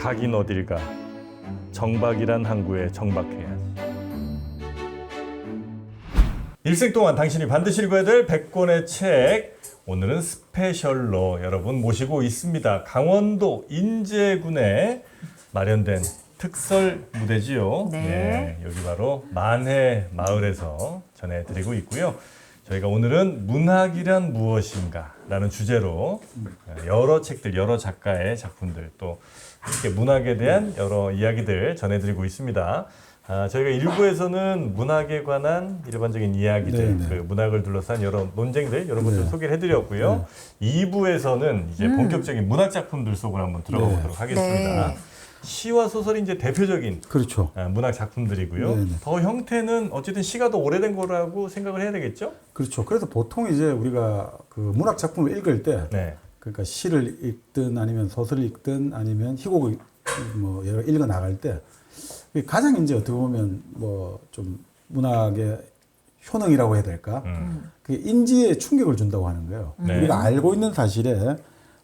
가긴 어딜 가. 정박이란 항구에 정박해야지. 일생 동안 당신이 반드시 읽어야 될 100권의 책. 오늘은 스페셜로 여러분 모시고 있습니다. 강원도 인제군에 마련된 특설 무대지요. 네. 여기 바로 만해 마을에서 전해드리고 있고요. 저희가 오늘은 문학이란 무엇인가 라는 주제로 여러 책들, 여러 작가의 작품들 또 이렇게 문학에 대한 여러 이야기들 전해드리고 있습니다. 저희가 1부에서는 문학에 관한 일반적인 이야기들, 그 문학을 둘러싼 여러 논쟁들, 이런 것들 소개를 해드렸고요. 2부에서는 이제 본격적인 문학 작품들 속으로 한번 들어가 보도록 하겠습니다. 네. 시와 소설이 이제 대표적인 그렇죠. 문학 작품들이고요. 네네. 더 형태는 어쨌든 시가 더 오래된 거라고 생각을 해야 되겠죠? 그렇죠. 그래서 보통 이제 우리가 그 문학 작품을 읽을 때, 네. 그러니까 시를 읽든 아니면 소설을 읽든 아니면 희곡을 뭐 여러 읽어 나갈 때 가장 이제 어떻게 보면 뭐 좀 문학의 효능이라고 해야 될까? 그 인지에 충격을 준다고 하는 거예요. 네. 우리가 알고 있는 사실에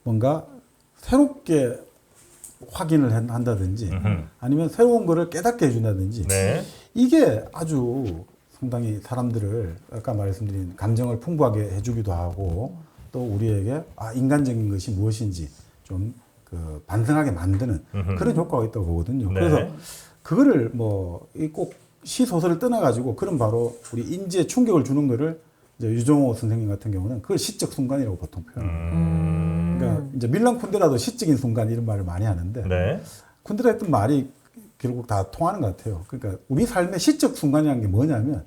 뭔가 새롭게 확인을 한다든지 아니면 새로운 거를 깨닫게 해준다든지 네. 이게 아주 상당히 사람들을 아까 말씀드린 감정을 풍부하게 해주기도 하고 또 우리에게 인간적인 것이 무엇인지 좀 그 반성하게 만드는 그런 효과가 있다고 보거든요. 네. 그래서 그거를 뭐 꼭 시 소설을 떠나가지고 그런 바로 우리 인지에 충격을 주는 거를 이제 유정호 선생님 같은 경우는 그걸 시적 순간이라고 보통 표현합니다. 그러니까 이제 밀란 쿤데라도 시적인 순간 이런 말을 많이 하는데 네. 쿤데라 했던 말이 결국 다 통하는 것 같아요. 그러니까 우리 삶의 시적 순간이라는 게 뭐냐면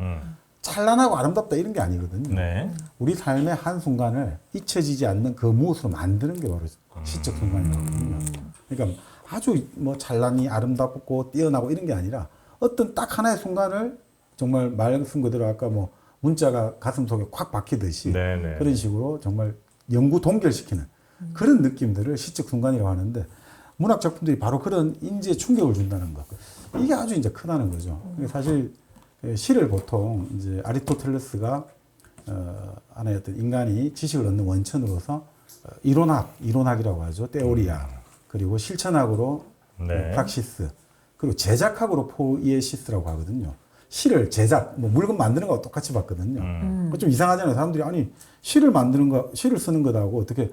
찬란하고 아름답다 이런 게 아니거든요. 네. 우리 삶의 한 순간을 잊혀지지 않는 그 무엇으로 만드는 게 바로 시적 순간이거든요. 그러니까 아주 뭐 찬란히 아름답고 뛰어나고 이런 게 아니라 어떤 딱 하나의 순간을 정말 말씀 그대로 아까 뭐 문자가 가슴 속에 콱 박히듯이 네네. 그런 식으로 정말 영구 동결시키는 그런 느낌들을 시적 순간이라고 하는데 문학 작품들이 바로 그런 인지에 충격을 준다는 것. 이게 아주 이제 크다는 거죠. 사실 시를 보통 이제 아리스토텔레스가 하나의 어떤 인간이 지식을 얻는 원천으로서 이론학이라고 하죠. 테오리아. 그리고 실천학으로 네. 프락시스. 그리고 제작학으로 포이에시스라고 하거든요. 시를 제작, 뭐 물건 만드는 거와 똑같이 봤거든요. 좀 이상하잖아요. 사람들이 아니 시를 만드는 거, 시를 쓰는 거하고 어떻게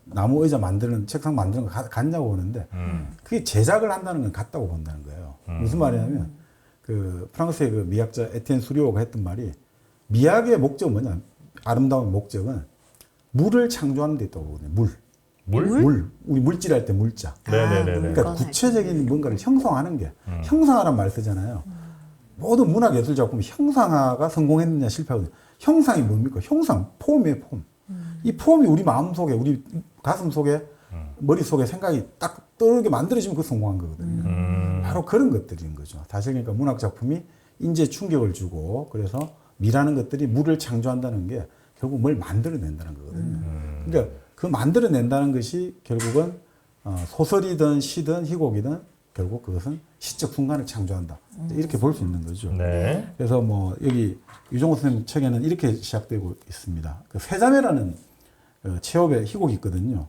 나무 의자 만드는 책상 만드는 거 같냐고 보는데 그게 제작을 한다는 건 같다고 본다는 거예요. 무슨 말이냐면 그 프랑스의 그 미학자 에티엔 수리오가 했던 말이 미학의 목적은 뭐냐? 아름다운 목적은 물을 창조하는 데 있다고 보거든요. 물. 우리 물질할 때 물자. 네네네. 그러니까 구체적인 뭔가를 형성하는 게 형상화란 말 쓰잖아요. 모든 문학 예술 작품 형상화가 성공했느냐 실패하느냐. 형상이 뭡니까? 형상, 폼이에요, 폼. 이 폼이 우리 마음 속에, 우리 가슴 속에, 머리 속에 생각이 딱 떠오르게 만들어지면 그 성공한 거거든요. 바로 그런 것들인 거죠. 사실 그러니까 문학 작품이 인지에 충격을 주고 그래서 미라는 것들이 물을 창조한다는 게 결국 뭘 만들어낸다는 거거든요. 그러니까 그 만들어낸다는 것이 결국은 소설이든 시든 희곡이든 결국 그것은 시적 순간을 창조한다. 이렇게 볼 수 있는 거죠. 네. 그래서 뭐 여기 유정호 선생님 책에는 이렇게 시작되고 있습니다. 그 세자매라는 체홉의 희곡이 있거든요.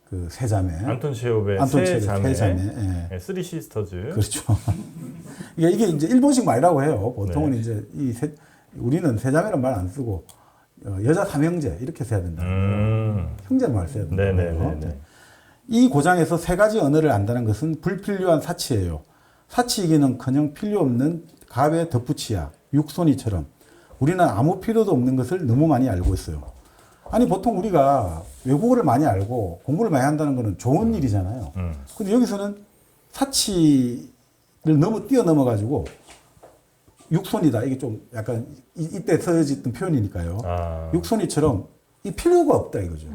그 세자매. 안톤 체홉의 안톤 세 체홉의 자매. 예. 네, 쓰리 시스터즈. 그렇죠. 이게 이제 일본식 말이라고 해요. 보통은 네. 이제 우리는 세자매란 말 안 쓰고 여자 삼형제 이렇게 써야 된다. 형제를 말 써야 된다. 네네네. 이 고장에서 세 가지 언어를 안다는 것은 불필요한 사치예요. 사치이기는커녕 필요 없는 갑의 덧붙이야 육손이처럼 우리는 아무 필요도 없는 것을 너무 많이 알고 있어요. 아니 보통 우리가 외국어를 많이 알고 공부를 많이 한다는 것은 좋은 일이잖아요. 근데 여기서는 사치를 뛰어넘어 가지고 육손이다. 이게 좀 약간 이때 써졌던 표현이니까요. 육손이처럼 이 필요가 없다 이거죠.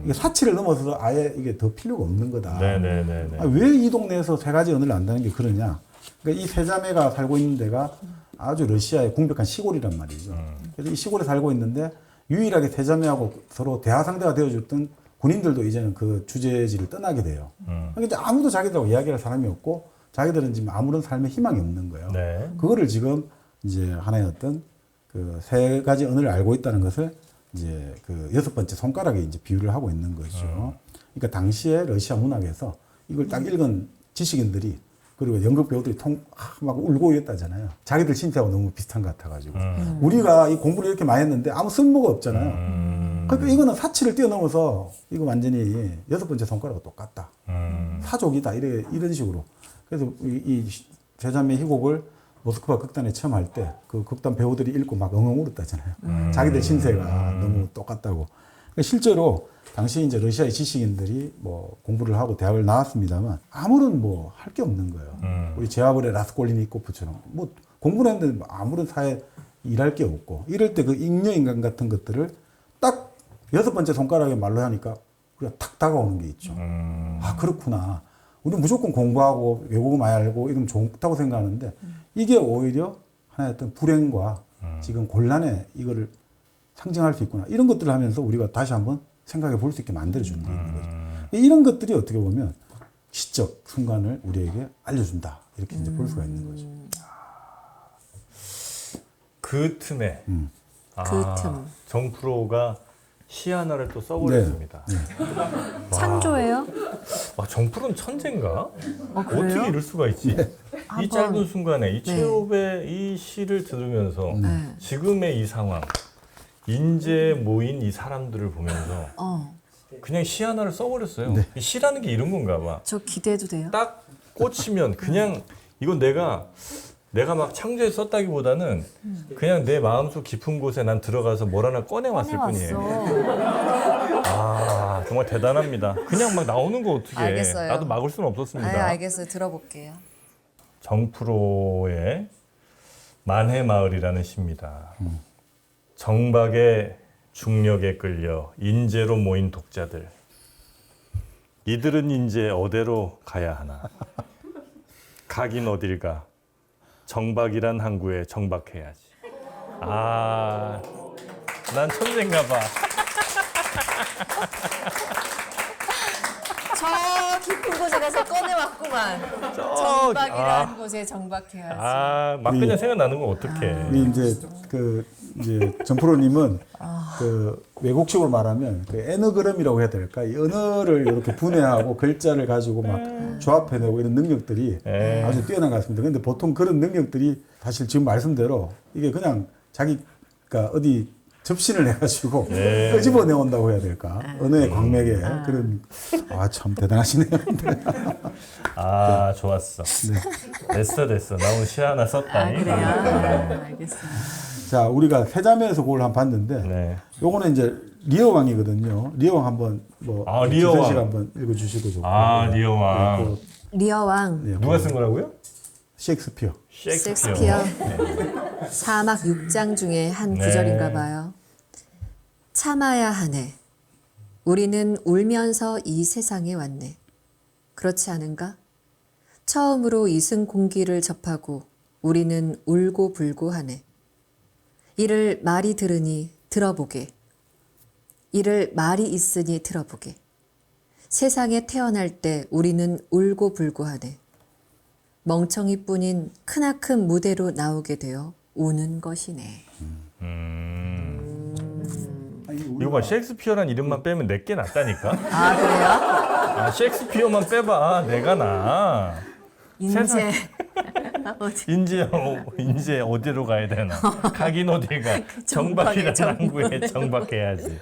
이게 사치를 넘어서서 아예 이게 더 필요가 없는 거다. 네네네. 왜 이 동네에서 세 가지 언어를 안다는 게 그러냐? 그러니까 이 세 자매가 살고 있는 데가 아주 러시아의 궁벽한 시골이란 말이죠. 그래서 이 시골에 살고 있는데 유일하게 세 자매하고 서로 대화 상대가 되어줬던 군인들도 이제는 그 주재지를 떠나게 돼요. 그러니까 이제 아무도 자기들하고 이야기할 사람이 없고 자기들은 지금 아무런 삶의 희망이 없는 거예요. 네. 그거를 지금 이제 하나의 어떤 그 세 가지 언어를 알고 있다는 것을 이제 그 여섯 번째 손가락에 이제 비유를 하고 있는 거죠. 그러니까 당시에 러시아 문학에서 이걸 딱 읽은 지식인들이 그리고 연극 배우들이 막 울고 있다잖아요. 자기들 신체하고 너무 비슷한 것 같아가지고. 우리가 이 공부를 이렇게 많이 했는데 아무 쓸모가 없잖아요. 그러니까 이거는 사치를 뛰어넘어서 이거 완전히 6번째 손가락과 똑같다. 사족이다. 이런 식으로. 그래서 이 세자매 희곡을 모스크바 극단에 처음 할 때 그 극단 배우들이 읽고 막 엉엉 울었다잖아요. 자기들 신세가 너무 똑같다고. 그러니까 실제로 당시 이제 러시아의 지식인들이 뭐 공부를 하고 대학을 나왔습니다만 아무런 뭐 할 게 없는 거예요. 우리 제아벌의 라스콜리니코프처럼 뭐 공부를 했는데 아무런 사회 일할 게 없고 이럴 때 그 잉여인간 같은 것들을 딱 6번째 손가락에 말로 하니까 우리가 탁 다가오는 게 있죠. 아 그렇구나. 우리 무조건 공부하고 외국어 많이 알고 이러면 좋다고 생각하는데 이게 오히려 하나의 어떤 불행과 지금 곤란에 이거를 상징할 수 있구나. 이런 것들을 하면서 우리가 다시 한번 생각해 볼 수 있게 만들어주는 게 있는 거죠. 이런 것들이 어떻게 보면 시적 순간을 우리에게 알려준다. 이렇게 이제 볼 수가 있는 거죠. 그 틈에 그 틈. 정프로가 시 하나를 또 써버렸습니다. 네. 창조예요? 와, 정프로는 천재인가? 그래요? 어떻게 이럴 수가 있지? 이 한번- 짧은 순간에 이 네. 체홉의 이 시를 들으면서 네. 지금의 이 상황, 인제 모인 이 사람들을 보면서 그냥 시 하나를 써버렸어요. 이 시라는 게 이런 건가 봐. 저 기대해도 돼요? 딱 꽂히면 그냥 이건 내가 막 창조해 썼다기보다는 그냥 내 마음속 깊은 곳에 난 들어가서 뭘 하나 꺼내왔을 뿐이에요. 아 정말 대단합니다. 그냥 막 나오는 거 어떻게 해. 알겠어요. 나도 막을 수는 없었습니다. 네, 알겠어요. 들어볼게요. 정프로의 만해마을이라는 시입니다. 정박의 중력에 끌려 인재로 모인 독자들. 이들은 이제 어디로 가야 하나. 가긴 어딜 가. 정박이란 항구에 정박해야지. 아, 난 천재인가 봐. 저 깊은 곳에 가서 꺼내왔구만. 정박이라는 곳에 정박해야지. 아, 막 그냥 생각나는 건 어떡해. 우리 이제 전프로님은 그 외국식으로 말하면 그 에너그램이라고 해야 될까? 이 언어를 이렇게 분해하고 글자를 가지고 막 조합해내고 이런 능력들이 네. 아주 뛰어난 것 같습니다. 근데 보통 그런 능력들이 사실 지금 말씀대로 이게 그냥 자기가 어디 접신을 해가지고 네. 끄집어내 온다고 해야 될까? 언어의 광맥에 그런 참 대단하시네요. 아, 좋았어. 됐어. 나 오늘 시 하나 썼다. 그래요? 알겠어요. 자, 우리가 세자매에서 그걸 한번 봤는데 네. 요거는 이제 리어왕이거든요. 리어왕 한번 뭐 리어왕. 지선 씨가 한번 읽어주시고 좋고. 리어왕. 리어왕, 네, 누가 쓴 거라고요? 셰익스피어. 셰익스피어. 사막 6장 중에 한 네. 구절인가 봐요. 참아야 하네. 우리는 울면서 이 세상에 왔네. 그렇지 않은가? 처음으로 이승 공기를 접하고 우리는 울고 불고 하네. 이를 말이 들으니 들어보게. 이를 말이 있으니 들어보게. 세상에 태어날 때 우리는 울고 불고 하네. 멍청이뿐인 크나큰 무대로 나오게 되어 우는 것이네. 이거 봐, 셰익스피어란 이름만 빼면 내게 낫다니까? 아 그래요? 아, 셰익스피어만 빼봐. 내가 나. 인제 어디 인제 어디로 가야 되나? 가긴 어딜 가. 정박이라는 항구에 정박해야지.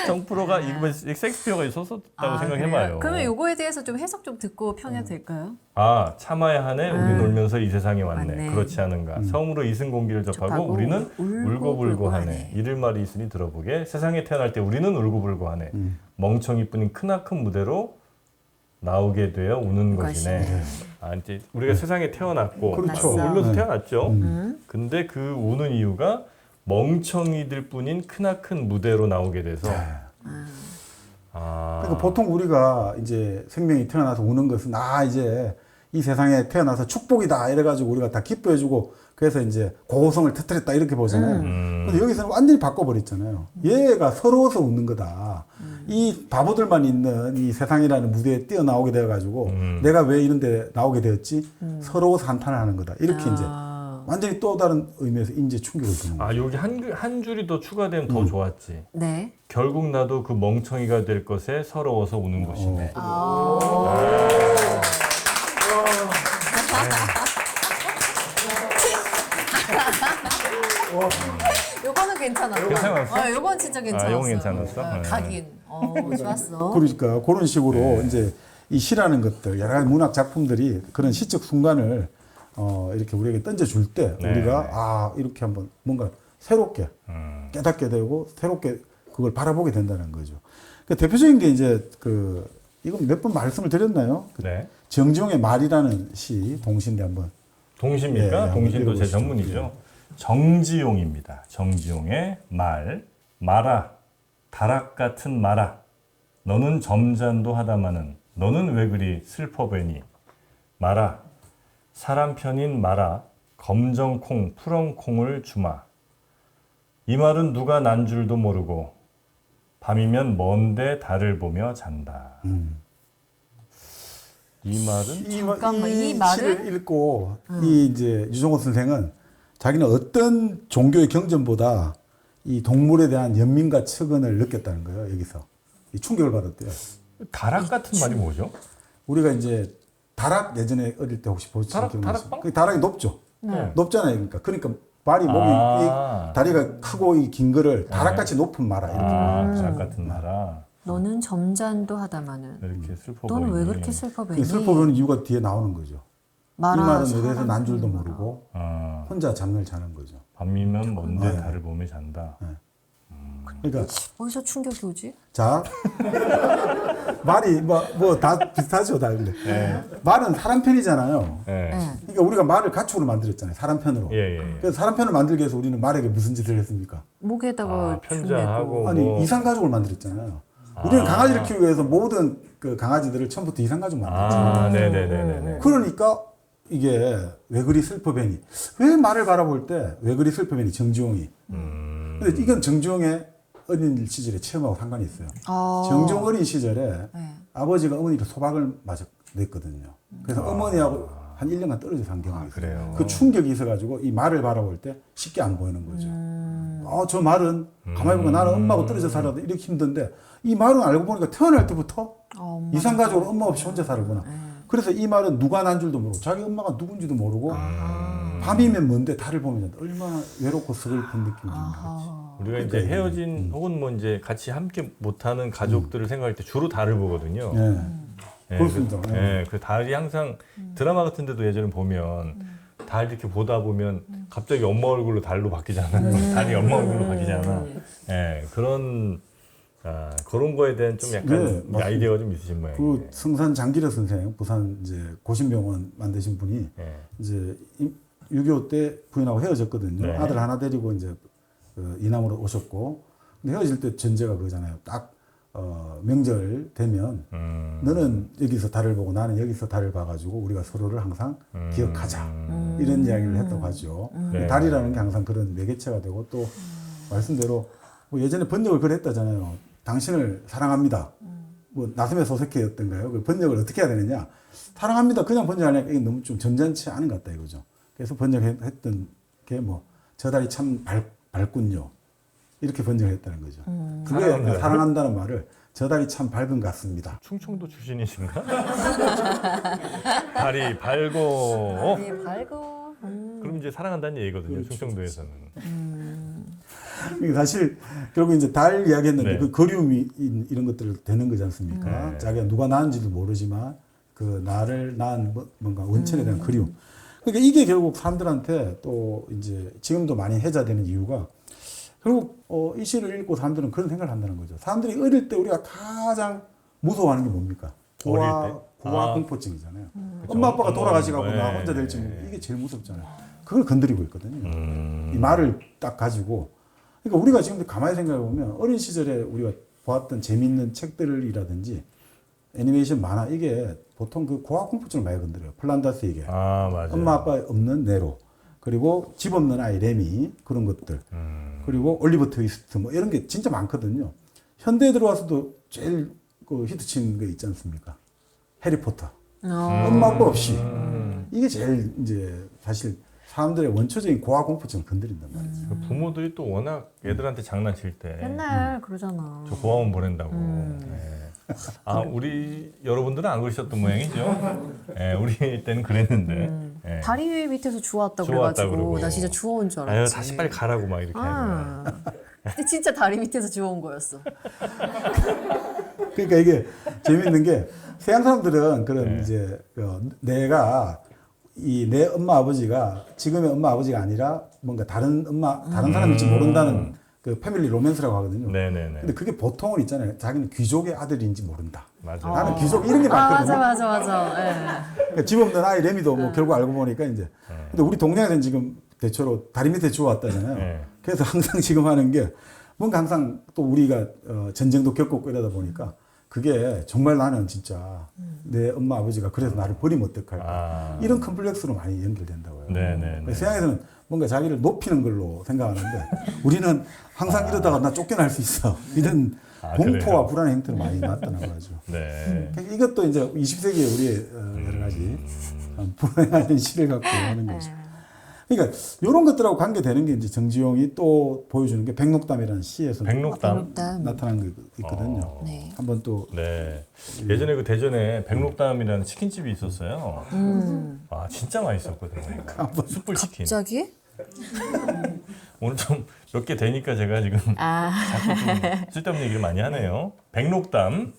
정프로가 이거 셰익스피어가 썼었다고 생각해봐요. 그래요? 그러면 요거에 대해서 좀 해석 좀 듣고 평해도 될까요? 아, 참아야 하네. 우리 놀면서 이 세상에 왔네. 맞네. 그렇지 않은가. 처음으로 이승 공기를 접하고 접하고 우리는 울고 울고불고 불고 하네. 하네. 이를 말이 있으니 들어보게. 세상에 태어날 때 우리는 울고불고 하네. 멍청이뿐인 크나큰 무대로 나오게 되어 우는 것이네. 아, 이제 우리가 세상에 태어났고 그렇죠. 울면서 네. 태어났죠. 근데 그 우는 이유가 멍청이들 뿐인 크나큰 무대로 나오게 돼서 그러니까 보통 우리가 이제 생명이 태어나서 우는 것은 이제 이 세상에 태어나서 축복이다 이래가지고 우리가 다 기뻐해주고 그래서 이제 고성을 터뜨렸다 이렇게 보잖아요. 근데 여기서는 완전히 바꿔버렸잖아요. 얘가 서러워서 웃는 거다. 이 바보들만 있는 이 세상이라는 무대에 뛰어나오게 돼가지고 내가 왜 이런 데 나오게 되었지? 서러워서 한탄을 하는 거다. 이렇게 이제 완전히 또 다른 의미에서 인재 충격을 주는 거죠. 아, 여기 한 줄이 더 추가되면 더 좋았지. 네. 결국 나도 그 멍청이가 될 것에 서러워서 우는 것이네. 아. 괜찮아. 괜찮았어? 요건 진짜 괜찮았어. 요건 괜찮았어? 네. 각인. 좋았어. 그러니까 그런 식으로 이제 이 시라는 것들 여러 가지 문학 작품들이 그런 시적 순간을 이렇게 우리에게 던져줄 때 네. 우리가 이렇게 한번 뭔가 새롭게 깨닫게 되고 새롭게 그걸 바라보게 된다는 거죠. 그 대표적인 게 이제 이건 몇 번 말씀을 드렸나요? 네. 정지용의 말이라는 시 동시인데 한번 동시입니까? 예, 동시도 제 읽어보시죠. 전문이죠. 정지용입니다. 정지용의 말. 말아, 다락 같은 말아. 너는 점잖도 하다마는 너는 왜 그리 슬퍼배니. 말아, 사람 편인 말아. 검정콩, 푸른콩을 주마. 이 말은 누가 난 줄도 모르고 밤이면 먼데 달을 보며 잔다. 이 말은 잠깐만, 이 시를 말은? 읽고 이 이제 유종호 선생은 자기는 어떤 종교의 경전보다 이 동물에 대한 연민과 측은을 느꼈다는 거예요. 여기서 이 충격을 받았대요. 다락 같은 말이 뭐죠? 우리가 이제 다락 예전에 어릴 때 혹시 보신 다락, 기억나세요? 다락방? 그 다락이 높죠. 네. 높잖아요. 그러니까 발이 목이 이 다리가 크고 이 긴 거를 다락같이 높은 마라 이렇게. 다락 같은 말아. 너는 점잖도 하다마는 이렇게 슬퍼 너는 보이니. 왜 그렇게 슬퍼 그 보이니? 슬퍼 보이는 이유가 뒤에 나오는 거죠. 이 말아, 말은 사람 어디서 난 줄도 편인 모르고 아, 혼자 잠을 자는 거죠. 밤이면 먼데 네. 달을 보며 잔다. 그러니까 어디서 충격이 오지? 자 말이 뭐 다 비슷하죠, 다 근데 말은 사람 편이잖아요. 예. 네. 그러니까 우리가 말을 가축으로 만들었잖아요, 사람 편으로. 예. 그래서 사람 편을 만들기 위해서 우리는 말에게 무슨 짓을 했습니까? 목에다가 편자하고 아니 뭐. 이상 가족을 만들었잖아요. 우리는 강아지를 키우기 위해서 모든 그 강아지들을 처음부터 이상 가족 만들었잖아요. 네네네네. 그러니까 이게 왜 그리 슬퍼배니? 왜 말을 바라볼 때 왜 그리 슬퍼배니? 정지용이. 근데 이건 정지용의 어린 시절의 체험하고 상관이 있어요. 정지용 어린 시절에 네. 아버지가 어머니를 소박을 맞아 냈거든요. 그래서 어머니하고 한 1년간 떨어져 산 경험이 있어요. 그래요. 그 충격이 있어가지고 이 말을 바라볼 때 쉽게 안 보이는 거죠. 저 말은 가만히 보면 나는 엄마하고 떨어져 살아도 이렇게 힘든데 이 말은 알고 보니까 태어날 때부터 이상가족으로 엄마 없이 혼자 살구나. 그래서 이 말은 누가 난 줄도 모르고 자기 엄마가 누군지도 모르고 밤이면 먼데 달을 보면 얼마나 외롭고 서글픈 느낌인지 모르겠지. 우리가 이제 헤어진 혹은 뭐 이제 같이 함께 못하는 가족들을 생각할 때 주로 달을 보거든요. 그렇습니다. 그 달이 항상 드라마 같은 데도 예전에 보면 달 이렇게 보다 보면 갑자기 엄마 얼굴로 달로 바뀌잖아요. 달이 엄마 얼굴로 바뀌잖아. 그런 거에 대한 좀 약간 맞습니다. 아이디어가 좀 있으신 모양이에요. 그 성산 장기려 선생, 부산 이제 고신병원 만드신 분이 이제 6.25 때 부인하고 헤어졌거든요. 네. 아들 하나 데리고 이제 이남으로 오셨고, 근데 헤어질 때 전제가 그거잖아요. 딱 명절 되면 너는 여기서 달을 보고 나는 여기서 달을 봐가지고 우리가 서로를 항상 기억하자 이런 이야기를 했다고 하죠. 네. 달이라는 게 항상 그런 매개체가 되고 또 말씀대로 뭐 예전에 번역을 그랬다잖아요. 당신을 사랑합니다. 뭐 나섬의 소설회였던가요? 그 번역을 어떻게 해야 되느냐? 사랑합니다. 그냥 번역하니까 이게 너무 좀 점잖지 않은 것 같다 이거죠. 그래서 번역했던 게 뭐 저 달이 참 밝군요. 이렇게 번역했다는 거죠. 그게 사랑합니다. 사랑한다는 말을 저 달이 참 밝은 것 같습니다. 충청도 출신이신가? 달이 밝고 네, 밝고. 그럼 이제 사랑한다는 얘기거든요. 충청도에서는. 이게 사실 결국 이제 달 이야기했는데 네. 그 그리움이 이런 것들을 되는 거지 않습니까? 네. 자기가 누가 낳은지도 모르지만 그 나를 낳은 뭔가 원천에 대한 그리움. 그러니까 이게 결국 사람들한테 또 이제 지금도 많이 해자되는 이유가 결국 이 시를 읽고 사람들은 그런 생각을 한다는 거죠. 사람들이 어릴 때 우리가 가장 무서워하는 게 뭡니까? 어릴 때? 고아 공포증이잖아요. 엄마 아빠가 돌아가시고 나 혼자 될지 모르고 이게 제일 무섭잖아요. 그걸 건드리고 있거든요. 이 말을 딱 가지고. 그러니까 우리가 지금 가만히 생각해 보면 어린 시절에 우리가 보았던 재미있는 책들이라든지 애니메이션 만화 이게 보통 그 고아 공포증을 많이 건드려요. 플란다스에게 맞아요. 엄마 아빠 없는 네로 그리고 집 없는 아이 레미 그런 것들 그리고 올리버 트위스트 뭐 이런 게 진짜 많거든요. 현대에 들어와서도 제일 그 히트친 게 있지 않습니까? 해리포터. 엄마 아빠 없이 이게 제일 이제 사실 사람들의 원초적인 고아 공포증을 건드린단 말이죠. 부모들이 또 워낙 애들한테 장난칠 때 맨날 그러잖아. 저 고아원 보낸다고. 네. 우리 여러분들은 안 그러셨던 모양이죠. 네, 우리 때는 그랬는데. 네. 다리 밑에서 주워왔다 주워왔다 그래가지고 그러고. 나 진짜 주워온 줄 아유 알았지. 다시 빨리 가라고 막 이렇게 하면. 근데 진짜 다리 밑에서 주워온 거였어. 그러니까 이게 재밌는 게 서양 사람들은 그런 네. 이제 내가 이 내 엄마 아버지가 지금의 엄마 아버지가 아니라 뭔가 다른 사람일지 모른다는 그 패밀리 로맨스라고 하거든요. 네네네. 근데 그게 보통은 있잖아요. 자기는 귀족의 아들인지 모른다. 맞아요. 나는 귀족 이런 게 많거든요. 맞아. 예. 그러니까 집 없는 아이 레미도 뭐 결국 알고 보니까 이제. 근데 우리 동네에는 지금 대체로 다리 밑에 주워왔다잖아요. 네. 그래서 항상 지금 하는 게 뭔가 항상 또 우리가 전쟁도 겪고 이러다 보니까 그게 정말 나는 진짜 내 엄마 아버지가 그래서 나를 버리면 어떡할까. 이런 컴플렉스로 많이 연결된다고요. 네네네. 서양에서는 뭔가 자기를 높이는 걸로 생각하는데 우리는 항상 이러다가 나 쫓겨날 수 있어. 이런 공포와 그래요? 불안의 형태를 많이 나타나고 하죠. 네. 그러니까 이것도 이제 20세기에 우리의 여러 가지 불행한 현실을 갖고 하는 거죠. 그러니까 이런 것들하고 관계되는 게 이제 정지용이 또 보여주는 게 백록담이라는 시에서 백록담. 나타난 게 있거든요. 네. 한번 또 네. 예전에 그 대전에 백록담이라는 치킨집이 있었어요. 아 진짜 맛있었거든요. 숯불 치킨. 갑자기? 오늘 좀 몇 개 되니까 제가 지금 자꾸 좀 쓸데없는 얘기를 많이 하네요. 백록담.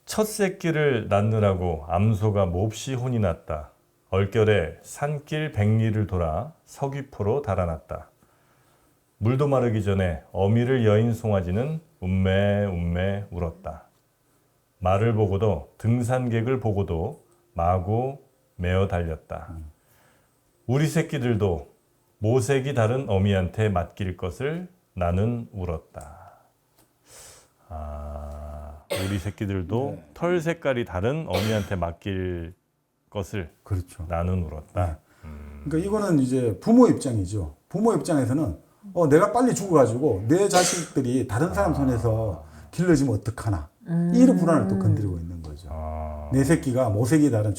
첫 새끼를 낳느라고 암소가 몹시 혼이 났다. 얼결에 산길 백리를 돌아 서귀포로 달아났다. 물도 마르기 전에 어미를 여인 송아지는 움매 울었다. 말을 보고도 등산객을 보고도 마구 메어 달렸다. 우리 새끼들도 모색이 다른 어미한테 맡길 것을 나는 울었다. 우리 새끼들도 털 색깔이 다른 어미한테 맡길 것을 그렇죠. 나는 울었다. 그러니까 이거는 이제 부모 입장이죠. 부모 입장에서는 내가 빨리 죽어가지고 내 자식들이 다른 사람 손에서 길러지면 어떡하나. 이런 불안을 또 건드리고 있는 거죠. 내 새끼가 모색이 다른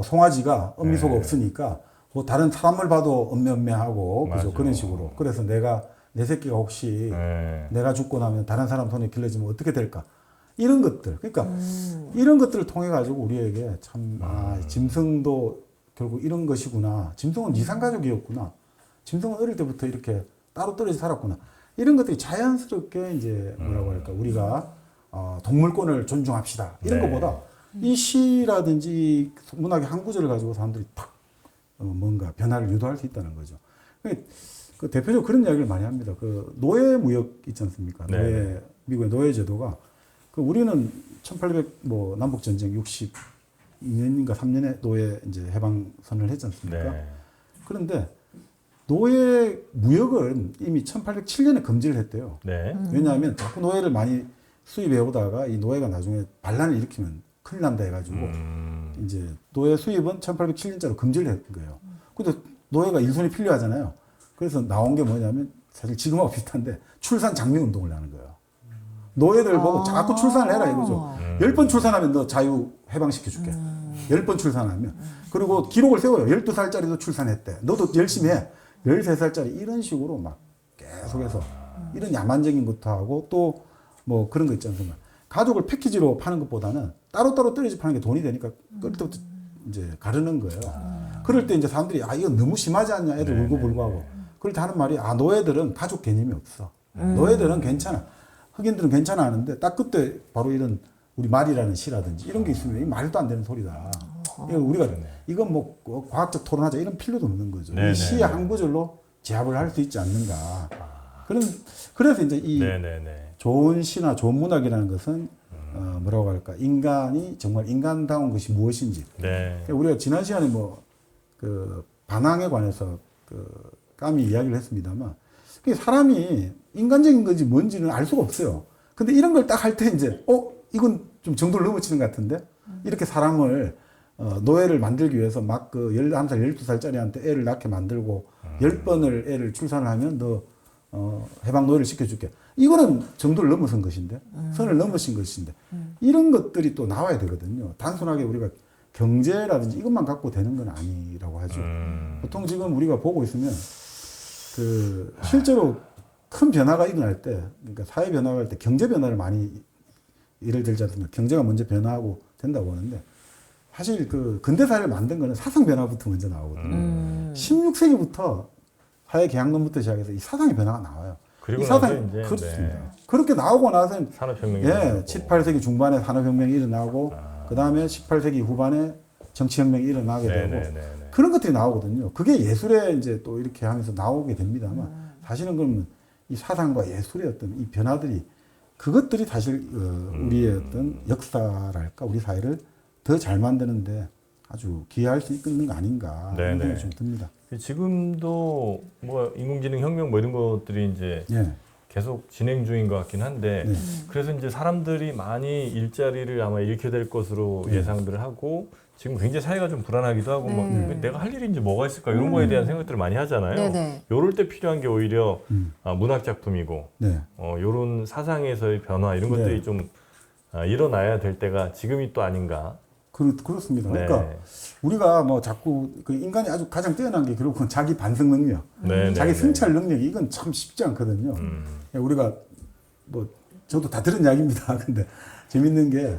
송아지가 엄미소가 네. 없으니까 뭐 다른 사람을 봐도 엄매하고 그죠? 맞아요. 그런 식으로. 그래서 내 새끼가 혹시 네. 내가 죽고 나면 다른 사람 손에 길러지면 어떻게 될까? 이런 것들. 그러니까 이런 것들을 통해 가지고 우리에게 참 짐승도 결국 이런 것이구나. 짐승은 이산가족이었구나. 짐승은 어릴 때부터 이렇게 따로 떨어져 살았구나. 이런 것들이 자연스럽게 이제 뭐라고 할까? 우리가 동물권을 존중합시다. 이런 네. 것보다 이 시라든지 문학의 한 구절을 가지고 사람들이 탁 뭔가 변화를 유도할 수 있다는 거죠. 그 대표적으로 그런 이야기를 많이 합니다. 그 노예 무역 있지 않습니까? 네. 미국의 노예 제도가 그 우리는 1800 뭐 남북 전쟁 62년인가 3년에 노예 이제 해방 선언을 했지 않습니까? 네. 그런데 노예 무역은 이미 1807년에 금지를 했대요. 네. 왜냐하면 자꾸 노예를 많이 수입해 오다가 이 노예가 나중에 반란을 일으키면 큰일 난다 해가지고 이제 노예 수입은 1807년자로 금지를 했던 거예요. 근데 노예가 일손이 필요하잖아요. 그래서 나온 게 뭐냐면 사실 지금하고 비슷한데 출산 장려 운동을 하는 거예요. 노예들 보고 자꾸 출산을 해라 이거죠. 10번 출산하면 너 자유 해방시켜줄게. 10번 출산하면. 그리고 기록을 세워요. 12살짜리도 출산했대. 너도 열심히 해. 13살짜리 이런 식으로 막 계속해서 이런 야만적인 것도 하고 또 뭐 그런 거 있지 않습니까? 가족을 패키지로 파는 것보다는 따로따로 떨어져 파는 게 돈이 되니까 그럴 때부터 이제 가르는 거예요. 그럴 때 이제 사람들이 이건 너무 심하지 않냐? 애들 울고 불고 하고. 그럴 때 하는 말이 노예들은 가족 개념이 없어. 노예들은 괜찮아. 흑인들은 괜찮아 하는데 딱 그때 바로 이런 우리 말이라는 시라든지 이런 게 있으면 이 말도 안 되는 소리다. 이거 우리가 이건 뭐 과학적 토론하자 이런 필요도 없는 거죠. 네네. 이 시의 한 구절로 제압을 할 수 있지 않는가. 그래서 이제 이 네네네. 좋은 시나 좋은 문학이라는 것은 뭐라고 할까? 인간이 정말 인간다운 것이 무엇인지. 네. 우리가 지난 시간에 그 반항에 관해서 까미 이야기를 했습니다만 사람이 인간적인 건지 뭔지는 알 수가 없어요. 근데 이런 걸 딱 할 때 이제 이건 좀 정도를 넘어치는 것 같은데 이렇게 사람을 노예를 만들기 위해서 막 11살, 12살짜리한테 애를 낳게 만들고 10번을 애를 출산을 하면 너 해방 노예를 시켜줄게. 이거는 정도를 넘어선 것인데 선을 넘으신 것인데 이런 것들이 또 나와야 되거든요. 단순하게 우리가 경제라든지 이것만 갖고 되는 건 아니라고 하죠. 보통 지금 우리가 보고 있으면 실제로 큰 변화가 일어날 때, 그러니까 사회 변화가 할 때 경제 변화를 많이 예를 들지 않습니까? 경제가 먼저 변화하고 된다고 하는데 사실 근대 사회를 만든 거는 사상 변화부터 먼저 나오거든요. 16세기부터 사회 계약론부터 시작해서 이 사상의 변화가 나와요. 그리고 이 사상이 나서 이제 그렇습니다. 네. 그렇게 나오고 나서는 산업혁명이 예, 일어나고. 7, 8세기 중반에 산업혁명이 일어나고 그 다음에 18세기 후반에 정치혁명이 일어나게 되고 네네네. 그런 것들이 나오거든요. 그게 예술에 이제 또 이렇게 하면서 나오게 됩니다만 사실은 그러면 이 사상과 예술의 어떤 이 변화들이 그것들이 사실 우리의 어떤 역사랄까 우리 사회를 더 잘 만드는데 아주 기여할 수 있는 거 아닌가 이런 생각이 좀 듭니다. 지금도 뭐 인공지능 혁명 뭐 이런 것들이 이제 예. 계속 진행 중인 것 같긴 한데 네. 그래서 이제 사람들이 많이 일자리를 아마 잃게 될 것으로 예상들을 하고 지금 굉장히 사회가 좀 불안하기도 하고 뭐 내가 할 일이 이제 뭐가 있을까 이런 거에 대한 생각들을 많이 하잖아요. 네네. 요럴 때 필요한 게 오히려 문학 작품이고 네. 요런 사상에서의 변화 이런 것들이 네. 좀 일어나야 될 때가 지금이 또 아닌가. 그렇습니다. 네. 그러니까 우리가 뭐 자꾸 그 인간이 아주 가장 뛰어난 게 결국은 자기 반성 능력, 네, 자기 네, 성찰 능력이 이건 참 쉽지 않거든요. 우리가 뭐 저도 다 들은 이야기입니다. 근데 재밌는 게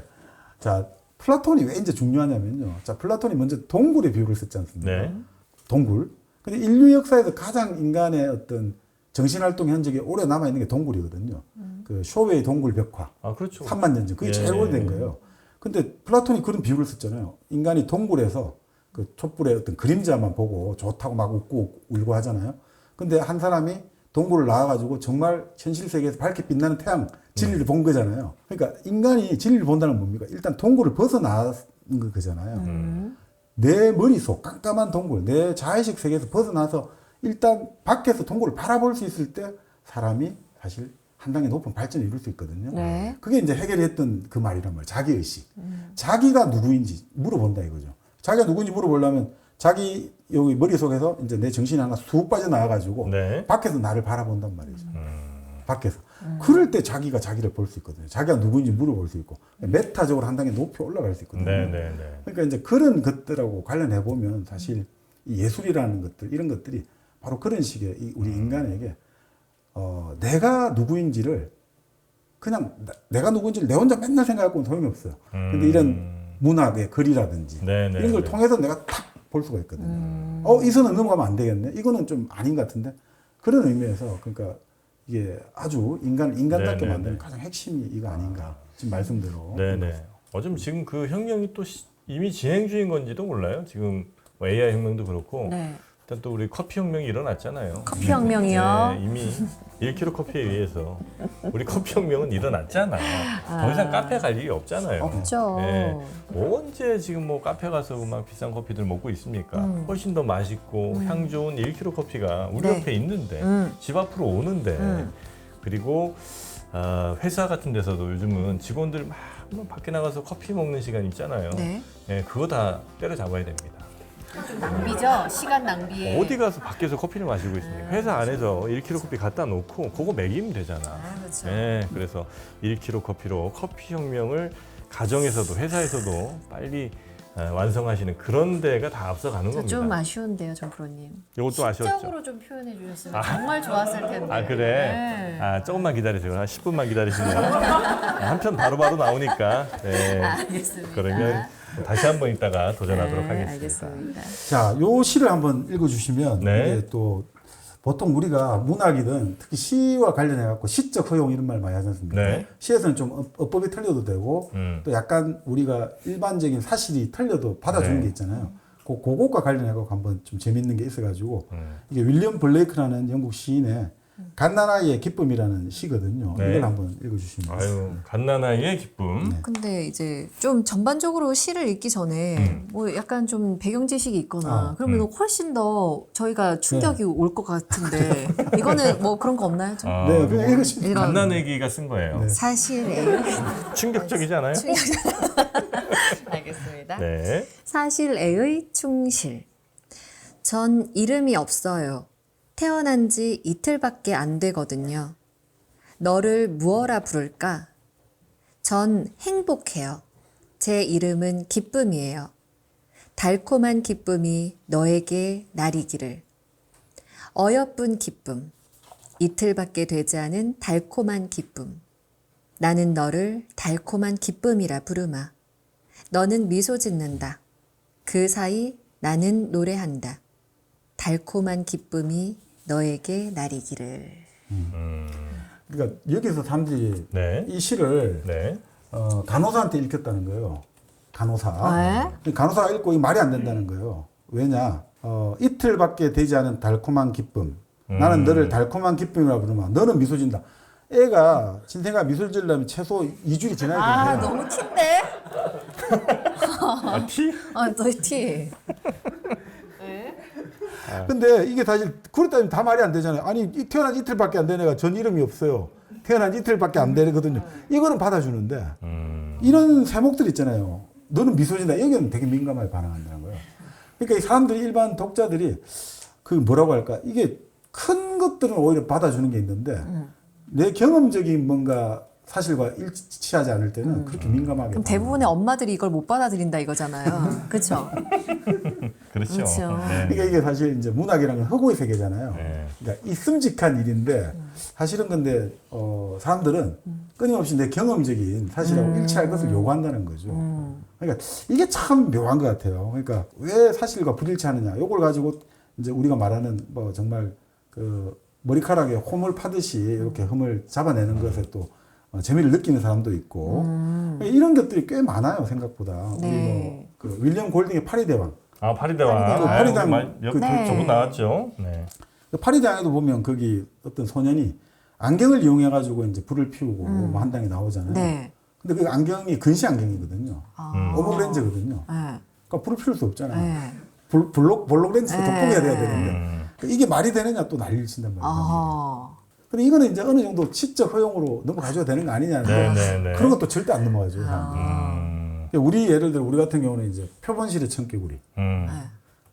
자 플라톤이 왜 이제 중요하냐면요. 자 플라톤이 먼저 동굴의 비유를 썼지 않습니까? 네. 동굴. 근데 인류 역사에서 가장 인간의 어떤 정신활동 흔적이 오래 남아 있는 게 동굴이거든요. 그 쇼웨이 동굴 벽화. 아 그렇죠. 3만 년 전. 그게 제일 오래된 거예요. 근데 플라톤이 그런 비유를 썼잖아요. 인간이 동굴에서 그 촛불의 어떤 그림자만 보고 좋다고 막 웃고 울고 하잖아요. 근데 한 사람이 동굴을 나와가지고 정말 현실 세계에서 밝게 빛나는 태양 진리를 본 거잖아요. 그러니까 인간이 진리를 본다는 건 뭡니까? 일단 동굴을 벗어나는 거잖아요. 내 머릿속 깜깜한 동굴, 내 자의식 세계에서 벗어나서 일단 밖에서 동굴을 바라볼 수 있을 때 사람이 사실 한 단계 높은 발전을 이룰 수 있거든요. 네. 그게 이제 해결이 했던 그 말이란 말이에요. 자기의식. 자기가 누구인지 물어본다 이거죠. 자기가 누구인지 물어보려면 자기 여기 머릿속에서 이제 내 정신이 하나 쑥 빠져나와가지고 네. 밖에서 나를 바라본단 말이죠. 밖에서. 그럴 때 자기가 자기를 볼 수 있거든요. 자기가 누구인지 물어볼 수 있고 메타적으로 한 단계 높이 올라갈 수 있거든요. 네네네. 그러니까 이제 그런 것들하고 관련해 보면 사실 이 예술이라는 것들 이런 것들이 바로 그런 식의 우리 인간에게 내가 누구인지를 그냥 내가 누구인지를 내 혼자 맨날 생각하고는 소용이 없어요. 근데 이런 문학의 글이라든지 네네. 이런 걸 통해서 내가 탁 볼 수가 있거든요. 이 선은 넘어가면 안 되겠네. 이거는 좀 아닌 것 같은데 그런 의미에서 그러니까 이게 아주 인간답게 네네네. 만드는 가장 핵심이 이거 아닌가 지금 말씀대로. 네네. 어쩜 지금 그 혁명이 또 이미 진행 중인 건지도 몰라요. 지금 뭐 AI 혁명도 그렇고 네. 일단 또 우리 커피 혁명이 일어났잖아요. 커피 혁명이요. 네, 이미 1kg 커피에 의해서 우리 커피 혁명은 일어났잖아. 더 이상 카페 갈 일이 없잖아요. 그렇죠. 네. 언제 지금 뭐 카페 가서 막 비싼 커피들 먹고 있습니까? 훨씬 더 맛있고 향 좋은 1kg 커피가 우리 네. 옆에 있는데 집 앞으로 오는데 그리고 회사 같은 데서도 요즘은 직원들 막 밖에 나가서 커피 먹는 시간 있잖아요. 네. 네, 그거 다 때려잡아야 됩니다. 좀 낭비죠. 시간 낭비에. 어디 가서 밖에서 커피를 마시고 있습니까? 회사 안에서 1kg 커피 갖다 놓고 그거 먹이면 되잖아. 아, 그렇죠. 네, 그래서 1kg 커피로 커피 혁명을 가정에서도 회사에서도 빨리 완성하시는 그런 데가 다 앞서가는 겁니다. 좀 아쉬운데요, 정프로님. 이것도 아쉬웠죠. 시적으로 좀 표현해 주셨으면 정말 좋았을 텐데. 아 그래? 네. 아 조금만 기다리세요. 한 10분만 기다리시면 한 편 바로바로 나오니까. 네. 알겠습니다. 그러면 다시 한번 이따가 도전하도록 네, 하겠습니다. 알겠습니다. 자, 요 시를 한번 읽어주시면 네. 이게 또 보통 우리가 문학이든 특히 시와 관련해 갖고 시적 허용 이런 말 많이 하지 않습니까? 네. 시에서는 좀 어법이 틀려도 되고 또 약간 우리가 일반적인 사실이 틀려도 받아주는 네. 게 있잖아요. 그것과 관련해 갖고 한번 좀 재밌는 게 있어가지고 이게 윌리엄 블레이크라는 영국 시인의 갓난아이의 기쁨이라는 시거든요. 네. 이걸 한번 읽어주시면. 아유, 갓난아이의 기쁨. 근데 이제 좀 전반적으로 시를 읽기 전에 뭐 약간 좀 배경 지식이 있거나 그러면 훨씬 더 저희가 충격이 올 것 같은데 이거는 뭐 그런 거 없나요? 좀? 아, 네, 그냥 읽으시면. 이런 갓난애기가 쓴 거예요. 네. 사실에 충격적이잖아요. 알겠습니다. 네. 사실에의 충실. 전 이름이 없어요. 태어난 지 이틀밖에 안 되거든요. 너를 무어라 부를까? 전 행복해요. 제 이름은 기쁨이에요. 달콤한 기쁨이 너에게 나리기를. 어여쁜 기쁨. 이틀밖에 되지 않은 달콤한 기쁨. 나는 너를 달콤한 기쁨이라 부르마. 너는 미소 짓는다. 그 사이 나는 노래한다. 달콤한 기쁨이 너에게 나리기를. 그러니까 여기서 사람들이 네. 이 시를 네. 간호사한테 읽혔다는 거예요. 간호사. 네. 간호사가 읽고 이 말이 안 된다는 거예요. 왜냐? 이틀밖에 되지 않은 달콤한 기쁨. 나는 너를 달콤한 기쁨이라고 부르면 너는 미소 짓는다. 애가 신생아 미소를 지으려면 최소 2주일이 지나야 아, 돼요. 너무 티인데? 아, 티? 아, 너 티. 근데 이게 사실 그렇다면 다 말이 안 되잖아요. 아니 태어난 이틀밖에 안 된 애가 전 이름이 없어요. 태어난 이틀밖에 안 되거든요. 이거는 받아주는데 이런 세목들 있잖아요. 너는 미소 짓는다. 여기는 되게 민감하게 반응한다는 거예요. 그러니까 이 사람들이 일반 독자들이 그 뭐라고 할까? 이게 큰 것들은 오히려 받아주는 게 있는데 내 경험적인 뭔가 사실과 일치하지 않을 때는 그렇게 민감하게. 그럼 대부분의 엄마들이 이걸 못 받아들인다 이거잖아요. 그렇죠? 그렇죠. 그렇죠. 네. 그러니까 이게 사실 이제 문학이라는 건 허구의 세계잖아요. 네. 그러니까 있음직한 일인데 사실은 근데 사람들은 끊임없이 내 경험적인 사실하고 일치할 것을 요구한다는 거죠. 그러니까 이게 참 묘한 것 같아요. 그러니까 왜 사실과 불일치하느냐. 이걸 가지고 이제 우리가 말하는 뭐 정말 그 머리카락에 홈을 파듯이 이렇게 흠을 잡아내는 것에 또 재미를 느끼는 사람도 있고 이런 것들이 꽤 많아요 생각보다. 네. 우리 뭐 그 윌리엄 골딩의 파리대왕. 아, 파리대왕. 파리대왕. 파리대왕. 그 네. 조금 나왔죠. 네. 그 파리대왕에도 보면 거기 어떤 소년이 안경을 이용해 가지고 이제 불을 피우고 뭐 한 장이 나오잖아요. 네. 근데 그 안경이 근시 안경이거든요. 오버렌즈거든요. 네. 그러니까 불을 피울 수 없잖아요. 네. 볼록렌즈가 네. 돋보게 돼야 되는데 그러니까 이게 말이 되느냐 또 난리를 친단 말이에요. 아. 근데 이거는 이제 어느 정도 시적 허용으로 넘어가줘야 되는 거 아니냐는 네, 네, 네. 그런 것도 절대 안 넘어가죠. 사람들이. 우리 예를 들어 우리 같은 경우는 이제 표본실의 청개구리.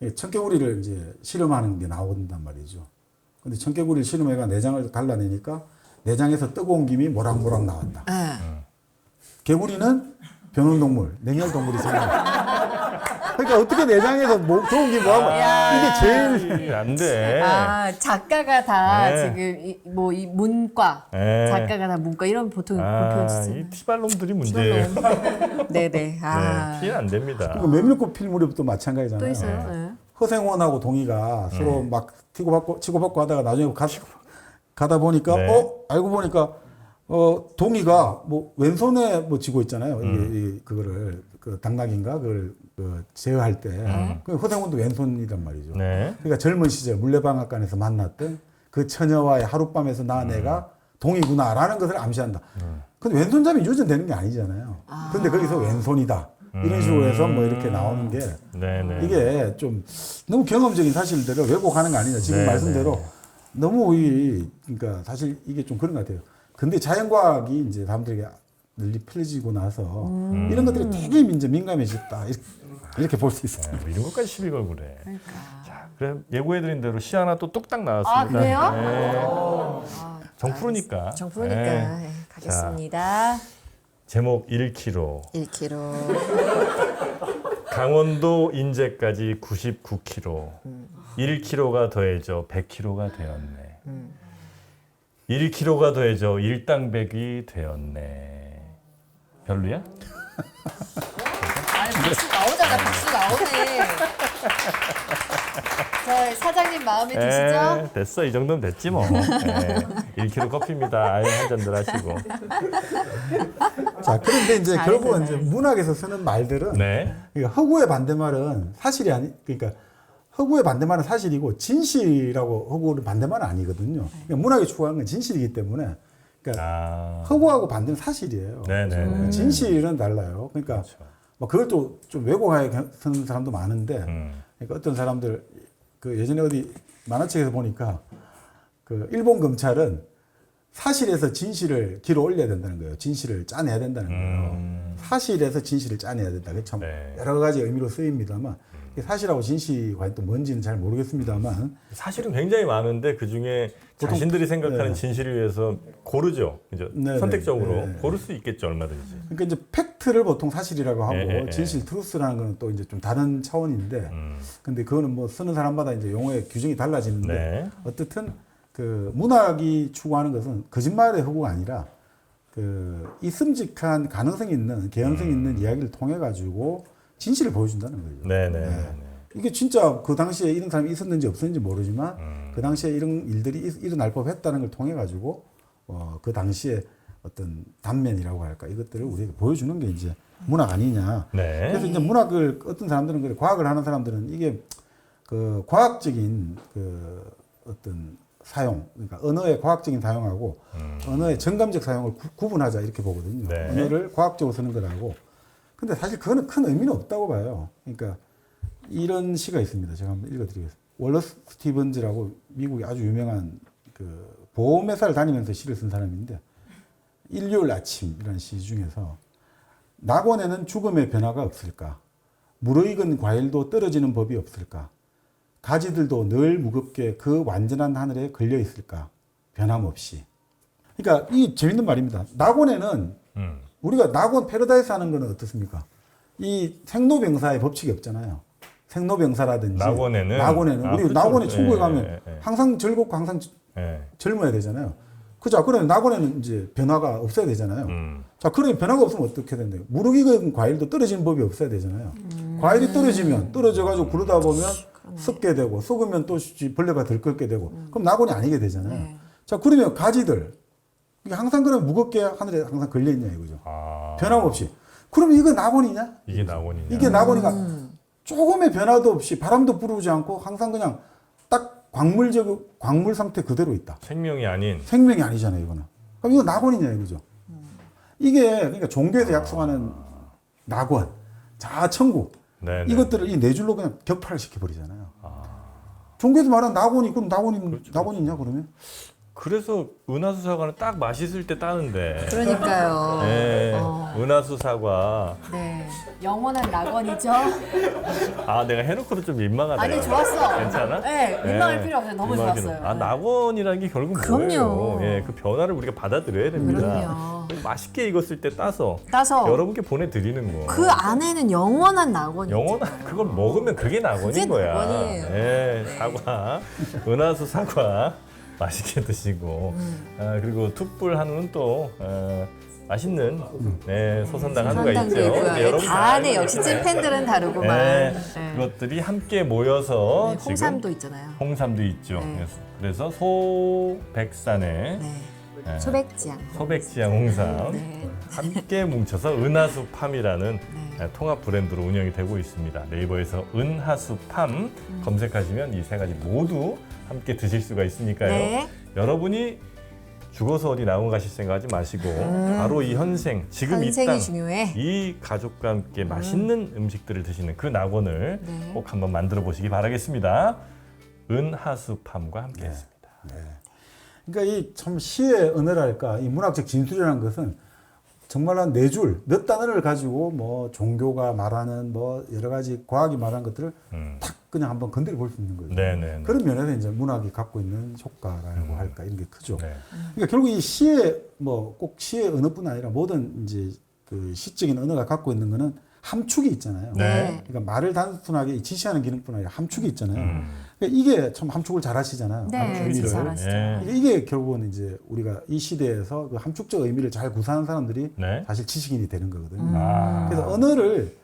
예, 청개구리를 이제 실험하는 게 나온단 말이죠. 근데 청개구리를 실험해가 내장을 갈라내니까 내장에서 뜨거운 김이 모락모락 나왔다. 네. 개구리는 변온동물, 냉혈동물이잖아요. 그러니까 어떻게 내장에서 좋은 김이 뭐하고 이게 제일 안 돼. 아, 작가가 다 네. 지금 이 문과 네. 작가가 다 문과 이런 보통 아, 표현이잖아요. 이 티발놈들이 문제예요. 네네. 아. 네, 피해 안 됩니다. 그리고 메밀꽃 필 무렵도 마찬가지잖아요. 또 있어요. 네. 허생원하고 동희가 서로 막 치고받고 하다가 나중에 가다 보니까 네. 알고 보니까 동희가 뭐 왼손에 뭐 쥐고 있잖아요. 이게 그거를 그 당나귀인가 그걸 제어할 때 그 허생원도 왼손이란 말이죠. 네. 그러니까 젊은 시절 물레방앗간에서 만났던 그 처녀와의 하룻밤에서 낳은 애가 동이구나라는 것을 암시한다. 근데 왼손잡이 유전되는 게 아니잖아요. 근데 거기서 왼손이다. 이런 식으로 해서 뭐 이렇게 나오는 게 네네. 이게 좀 너무 경험적인 사실들을 왜곡하는 거 아니냐. 지금 네네. 말씀대로 너무 그러니까 사실 이게 좀 그런 것 같아요. 근데 자연과학이 이제 사람들에게 널리 펼쳐지고 나서 이런 것들이 되게 이제 민감해졌다. 이렇게 볼 수 있어요. 뭐 이런 것까지 시비 걸고 그래. 그러니까. 자, 그래 예고해드린 대로 시 하나 또 뚝딱 나왔습니다. 아, 그래요? 네. 정프로니까. 정프로니까 네. 네, 가겠습니다. 제목 1km. 1kg. 강원도 인제까지 99km. 1km가 더해져 100km가 되었네. 1km가 더해져 일당백이 되었네. 별로야? 아니, 박수 나오잖아. 박수 나오네. 자, 사장님 마음에 드시죠? 됐어. 이 정도면 됐지 뭐. 1kg 커피입니다. 아유, 한 잔들 하시고. 자, 그런데 이제 잘했어요, 결국은 이제 잘했어요. 문학에서 쓰는 말들은 네. 그러니까 허구의 반대말은 사실이 그러니까 허구의 반대말은 사실이고 진실이라고 허구의 반대말은 아니거든요. 그러니까 문학이 추구하는 건 진실이기 때문에 그러니까 아. 허구하고 반대는 사실이에요. 네네. 진실은 달라요. 그러니까 뭐 그걸 또 좀 왜곡하게 쓰는 사람도 많은데 그러니까 어떤 사람들 그 예전에 어디 만화책에서 보니까 그 일본 검찰은 사실에서 진실을 길어 올려야 된다는 거예요. 진실을 짜내야 된다는 거예요. 사실에서 진실을 짜내야 된다. 그게 참 네. 여러 가지 의미로 쓰입니다만 사실하고 진실이 과연 또 뭔지는 잘 모르겠습니다만 사실은 굉장히 많은데 그 중에 자신들이 생각하는 네. 진실을 위해서 고르죠. 그죠? 네, 선택적으로 네. 고를 수 있겠죠, 얼마든지. 그러니까 이제 팩트를 보통 사실이라고 하고 네. 진실 트루스라는 거는 또 이제 좀 다른 차원인데 근데 그거는 뭐 쓰는 사람마다 이제 용어의 규정이 달라지는데 네. 어떻든 그 문학이 추구하는 것은 거짓말의 허구가 아니라 그 있음직한 가능성이 있는 개연성이 있는 이야기를 통해 가지고 진실을 보여준다는 거죠. 네네. 이게 진짜 그 당시에 이런 사람이 있었는지 없었는지 모르지만 그 당시에 이런 일들이 일어날 법했다는 걸 통해 가지고 그 당시에 어떤 단면이라고 할까 이것들을 우리에게 보여주는 게 이제 문학 아니냐. 네. 그래서 이제 문학을 어떤 사람들은 그래 과학을 하는 사람들은 이게 그 과학적인 그 어떤 사용, 그러니까 언어의 과학적인 사용하고 언어의 정감적 사용을 구분하자 이렇게 보거든요. 네. 언어를 과학적으로 쓰는 거라고. 근데 사실 그거는 큰 의미는 없다고 봐요. 그러니까 이런 시가 있습니다. 제가 한번 읽어드리겠습니다. 월러스 스티븐즈라고 미국의 아주 유명한 그 보험회사를 다니면서 시를 쓴 사람인데 일요일 아침이라는 시 중에서 낙원에는 죽음의 변화가 없을까? 무르익은 과일도 떨어지는 법이 없을까? 가지들도 늘 무겁게 그 완전한 하늘에 걸려 있을까? 변함없이. 그러니까 이 재밌는 말입니다. 낙원에는 우리가 낙원 패러다이스 하는 거는 어떻습니까? 이 생로병사의 법칙이 없잖아요. 생로병사라든지 낙원에는 우리 그렇죠. 낙원에 천국에 예, 가면 예, 예. 항상 즐겁고 항상 예. 젊어야 되잖아요. 그죠? 그러면 낙원에는 이제 변화가 없어야 되잖아요. 자, 그러면 변화가 없으면 어떻게 된대요? 무르익은 과일도 떨어지는 법이 없어야 되잖아요. 과일이 떨어지면 떨어져가지고 구르다 보면 썩게 되고 썩으면 또 벌레가 들끓게 되고 그럼 낙원이 아니게 되잖아요. 네. 자, 그러면 가지들 이게 항상 그러면 무겁게 하늘에 항상 걸려 있냐 이거죠. 아, 변함없이. 그러면 이거 낙원이냐? 이게 낙원이냐? 이게 낙원이가 조금의 변화도 없이 바람도 불어오지 않고 항상 그냥 딱 광물 상태 그대로 있다. 생명이 아닌. 생명이 아니잖아요, 이거는. 그럼 이거 낙원이냐 이거죠. 이게 그러니까 종교에서 약속하는 낙원, 자천국 네네. 이것들을 이 네 줄로 그냥 격파를 시켜버리잖아요. 종교에서 말하는 낙원이 그럼 낙원이냐 그러면? 그래서 은하수 사과는 딱 맛있을 때 따는데. 그러니까요. 네, 은하수 사과. 네. 영원한 낙원이죠. 아, 내가 해놓고도 좀 민망하다. 아니, 좋았어. 괜찮아? 네, 민망할 필요 없어요. 너무 민망하기는. 좋았어요. 아, 낙원이라는 게 결국 그럼요. 뭐예요? 예, 그 변화를 우리가 받아들여야 됩니다. 그럼요. 맛있게 익었을 때 따서 여러분께 보내드리는 거. 그 안에는 영원한 낙원이 영원한 그걸 먹으면 그게 낙원인 그게 거야. 낙원이에요. 예, 사과, 은하수 사과 맛있게 드시고 그리고 툭불 한우는 또 맛있는 소선당 한우가 선당도 있죠. 있고요. 네, 여러분 다 안에 역시 찐팬들은 다르구만. 네, 네. 그것들이 함께 모여서 네, 홍삼도 있잖아요. 홍삼도 있죠. 네. 그래서 소백산의 네. 소백지향. 소백지향 홍삼 네. 함께 뭉쳐서 은하수팜이라는 통합 브랜드로 운영이 되고 있습니다. 네이버에서 은하수팜 검색하시면 이 세 가지 모두 함께 드실 수가 있으니까요. 네. 여러분이 죽어서 어디 나온 가실 생각하지 마시고 바로 이 현생, 지금 이 현생이 땅, 중요해. 이 가족과 함께 맛있는 음식들을 드시는 그 낙원을 네. 꼭 한번 만들어 보시기 바라겠습니다. 은하수팜과 함께했습니다. 그러니까 이 참 시의 언어랄까 이 문학적 진술이라는 것은 정말 한 네 줄, 몇 단어를 가지고 뭐 종교가 말하는 뭐 여러 가지 과학이 말하는 것들을 탁 그냥 한번 건드려 볼 수 있는 거죠. 네네. 그런 면에서 이제 문학이 갖고 있는 효과라고 할까 이런 게 크죠. 네. 그러니까 결국 이 시의 뭐 꼭 시의 언어뿐 아니라 모든 이제 그 시적인 언어가 갖고 있는 거는 함축이 있잖아요. 네. 그러니까 말을 단순하게 지시하는 기능뿐 아니라 함축이 있잖아요. 그러니까 이게 참 함축을 잘 하시잖아요. 네, 함축 의미를. 잘하시죠. 네. 이게 결국은 이제 우리가 이 시대에서 그 함축적 의미를 잘 구사하는 사람들이 네. 사실 지식인이 되는 거거든요. 아. 그래서 언어를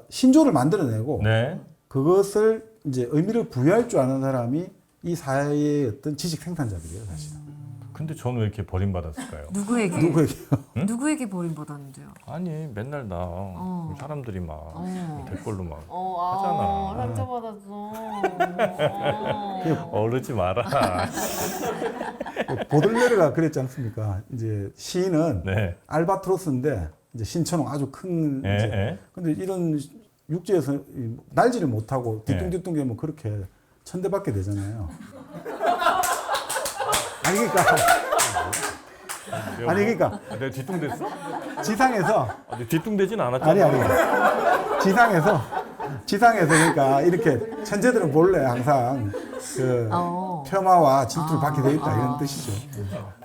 신조를 만들어내고 네. 그것을 이제 의미를 부여할 줄 아는 사람이 이 사회의 어떤 지식 생산자들이에요, 사실. 근데 저는 왜 이렇게 버림받았을까요? 누구에게? 누구에게요? 누구에게 버림받았는데요? 아니 맨날 나 사람들이 막 댓글로 막 하잖아. 상처받았어. 어르지 마라. 보들레르가 그랬지 않습니까? 이제 시인은 네. 알바트로스인데 이제 신천홍 아주 큰 예, 이제 예. 근데 이런 육지에서 날지를 못하고 뒤뚱뒤뚱 되면 그렇게 천대받게 되잖아요. 아니 그러니까 내가 뒤뚱댔어? 지상에서 내 뒤뚱대진 않았잖아. 아니 지상에서 그러니까 이렇게 천재들은 몰래 항상 그 폄하와 질투를 받게 돼 있다 이런 뜻이죠.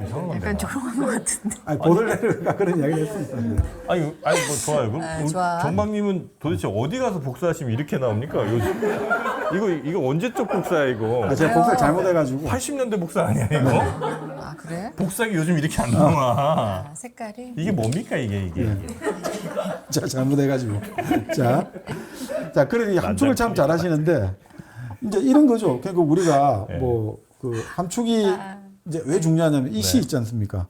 이상한 약간 조롱한 것 같은데. 아니 보들레르가 그런 이야기를 했습니다. 아니 뭐 좋아요. 그럼 우리 좋아. 정박님은 도대체 어디 가서 복사하시면 이렇게 나옵니까? 요즘 이거 언제적 복사야 이거? 아, 제가 복사를 잘못해가지고 80년대 복사 아니야 이거? 아, 그래? 복사기 요즘 이렇게 안 나와. 색깔이? 이게 뭡니까 이게? 자, 잘못해가지고. 자, 그러니 함축을 참 잘하시는데, 이제 이런 거죠. 그러니까 우리가 네. 그 함축이 이제 왜 중요하냐면 이 시 있지 않습니까?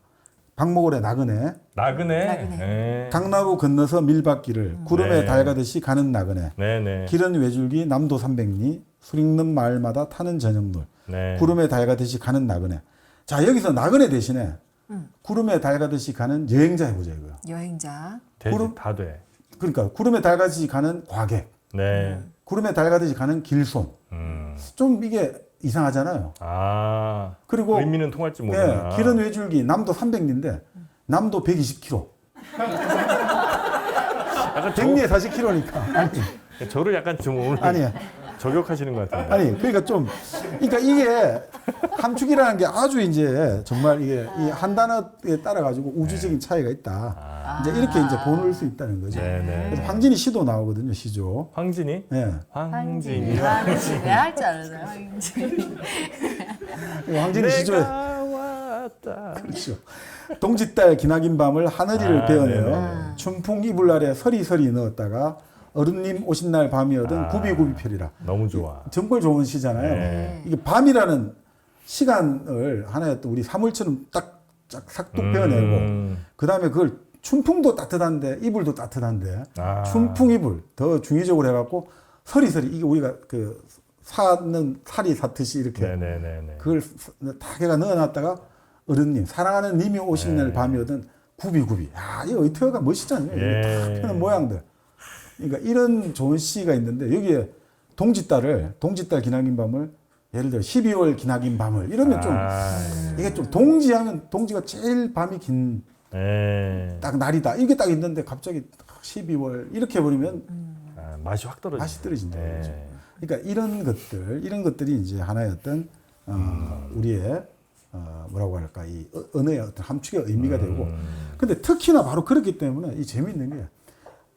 박목월의 나그네. 나그네. 나그네. 네. 강나루 건너서 밀밭길을 구름에 네. 달가듯이 가는 나그네. 네네. 길은 외줄기 남도 300리 술 있는 마을마다 타는 저녁놀. 네. 구름에 달가듯이 가는 나그네. 자, 여기서 나그네 대신에 구름에 달가듯이 가는 여행자 해보자 이거요. 여행자. 되지, 구름- 다 돼. 그러니까 구름에 달가듯이 가는 과객, 네. 구름에 달가듯이 가는 길손. 좀 이게 이상하잖아요. 아. 그리고 의미는 통할지 모르나. 예, 길은 외줄기 남도 300리인데 남도 120km. 약간 100리에 40km니까. 아니, 저를 약간 좀 오늘 아니, 저격하시는 것 같은데. 아니, 그러니까 좀, 그러니까 이게 함축이라는 게 아주 이제 정말 이게 이 한 단어에 따라 가지고 우주적인 차이가 있다. 이제 이렇게 이제 보는 수 있다는 거죠. 네네. 그래서 황진이 시도 나오거든요, 시조. 황진이? 예. 황진이. 내가 할 줄 알았어요. 황진이. 황진이 시조에. 왔다. 그렇죠. 동짓달 기나긴 밤을 하늘이를 아, 베어내어 네네. 춘풍 이불날에 서리서리 넣었다가 어른님 오신 날 밤이어든 아. 구비구비펴리라. 너무 좋아. 정말 좋은 시잖아요. 네. 이게 밤이라는 시간을 하나의 또 우리 사물처럼 딱 싹둑 베어내고 그 다음에 그걸 춘풍도 따뜻한데 이불도 따뜻한데 아. 춘풍 이불 더 중의적으로 해갖고 서리서리 이게 우리가 그 사는 사리 사듯이 이렇게 네네네네. 그걸 타게가 넣어놨다가 어른님 사랑하는 님이 오신 날 밤이거든 구비구비. 야, 이 의태어가 멋있잖아요. 예. 다 펴는 모양들. 그러니까 이런 좋은 시가 있는데 여기에 동짓달 기나긴 밤을 예를 들어 12월 기나긴 밤을 이러면 좀 이게 좀 동지하면 동지가 제일 밤이 긴 딱 네. 날이다. 이게 딱 있는데 갑자기 12월 이렇게 해버리면 아, 맛이 확 떨어져. 맛이 떨어진다. 네. 그죠. 그러니까 이런 것들이 이제 하나의 어떤 우리의 뭐라고 할까 이 언어의 어떤 함축의 의미가 되고. 근데 특히나 바로 그렇기 때문에 이 재미있는 게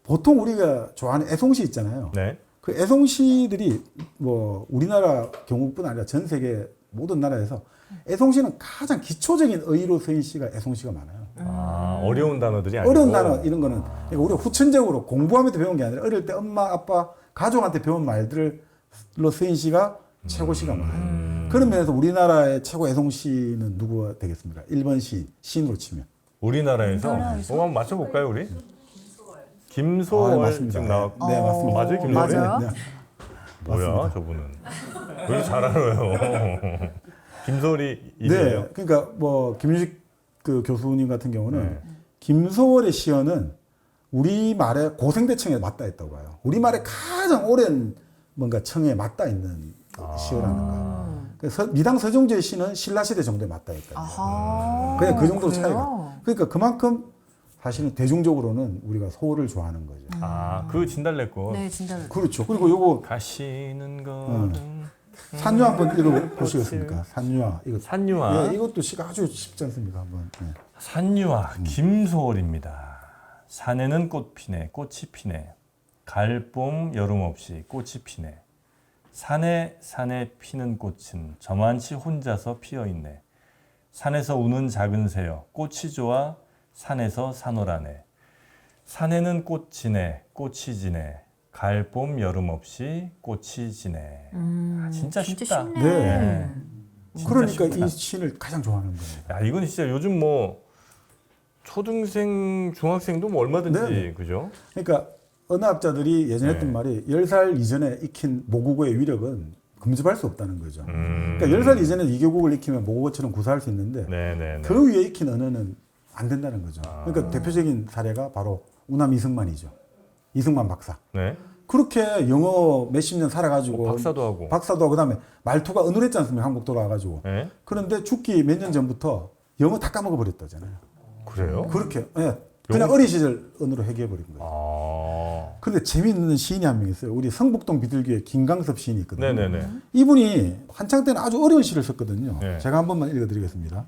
보통 우리가 좋아하는 애송시 있잖아요. 네. 그 애송시들이 뭐 우리나라 경우뿐 아니라 전 세계 모든 나라에서 애송시는 가장 기초적인 의의로 쓰인 시가 애송시가 많아요. 아, 어려운 단어들이 아니고. 어려운 단어 이런 거는 그러니까 우리가 후천적으로 공부하면서 배운 게 아니라 어릴 때 엄마 아빠 가족한테 배운 말들로 쓰인 시가 최고 시가 많아요. 그런 면에서 우리나라의 최고 애송시는 누구가 되겠습니까? 1번 시인으로 치면 우리나라에서 한번 맞춰볼까요, 우리? 김소월 아, 맞습니다. 지금 나왔고. 네, 맞습니다. 맞아요, 김소월? 맞아요? 네. 뭐야, 맞습니다. 저분은. 왜 이렇게 잘 알아요? 김소월이 네, 이래요? 그러니까 뭐 김유식 그 교수님 같은 경우는 네. 김소월의 시어는 우리 말의 고생대청에 맞닿아 있다고 봐요. 우리 말의 가장 오랜 뭔가 청에 맞닿아 있는 시어라는 거. 그래서 미당 서정주의 시는 신라시대 정도에 맞닿아 있다. 아하. 그냥 그 정도 그래요? 차이가. 그러니까 그만큼 사실은 대중적으로는 우리가 소를 좋아하는 거죠. 아, 그 진달래꽃. 네, 진짜. 그렇죠. 그리고 요거 가시는 거는 산유 한번 읽어보시겠습니까? 산유화. 이거 산유화. 예, 이것도 시가 아주 쉽지 않습니까? 한번. 예. 산유화 김소월입니다. 산에는 꽃 피네, 꽃이 피네. 갈봄 여름 없이 꽃이 피네. 산에 피는 꽃은 저만치 혼자서 피어 있네. 산에서 우는 작은 새여 꽃이 좋아 산에서 사노라네. 산에는 꽃 지네, 꽃이 지네. 갈봄 여름 없이 꽃이 지네. 아, 진짜 쉽다. 쉽네. 네. 진짜 그러니까 쉽다. 이 시를 가장 좋아하는 거예요. 야, 이건 진짜 요즘 뭐 초등생, 중학생도 뭐 얼마든지 네. 그죠? 그러니까 언어학자들이 예전에 했던 네. 말이 10살 이전에 익힌 모국어의 위력은 금집할 수 없다는 거죠. 그러니까 10살 이전에 이교국을 익히면 모국어처럼 구사할 수 있는데 네네네. 그 위에 익힌 언어는 안 된다는 거죠. 그러니까 대표적인 사례가 바로 우남 이승만이죠. 이승만 박사. 네. 그렇게 영어 몇십 년 살아가지고 박사도 하고. 그다음에 말투가 어눌했지 않습니까? 한국 돌아와가지고. 네. 그런데 죽기 몇 년 전부터 영어 다 까먹어버렸다잖아요. 그래요? 그렇게 그냥 어린 시절 언어로 해결해버린 거예요. 아. 근데 재미있는 시인이 한 명 있어요. 우리 성북동 비둘기의 김강섭 시인이 있거든요. 네네네. 이분이 한창 때는 아주 어려운 시를 썼거든요. 네. 제가 한 번만 읽어드리겠습니다.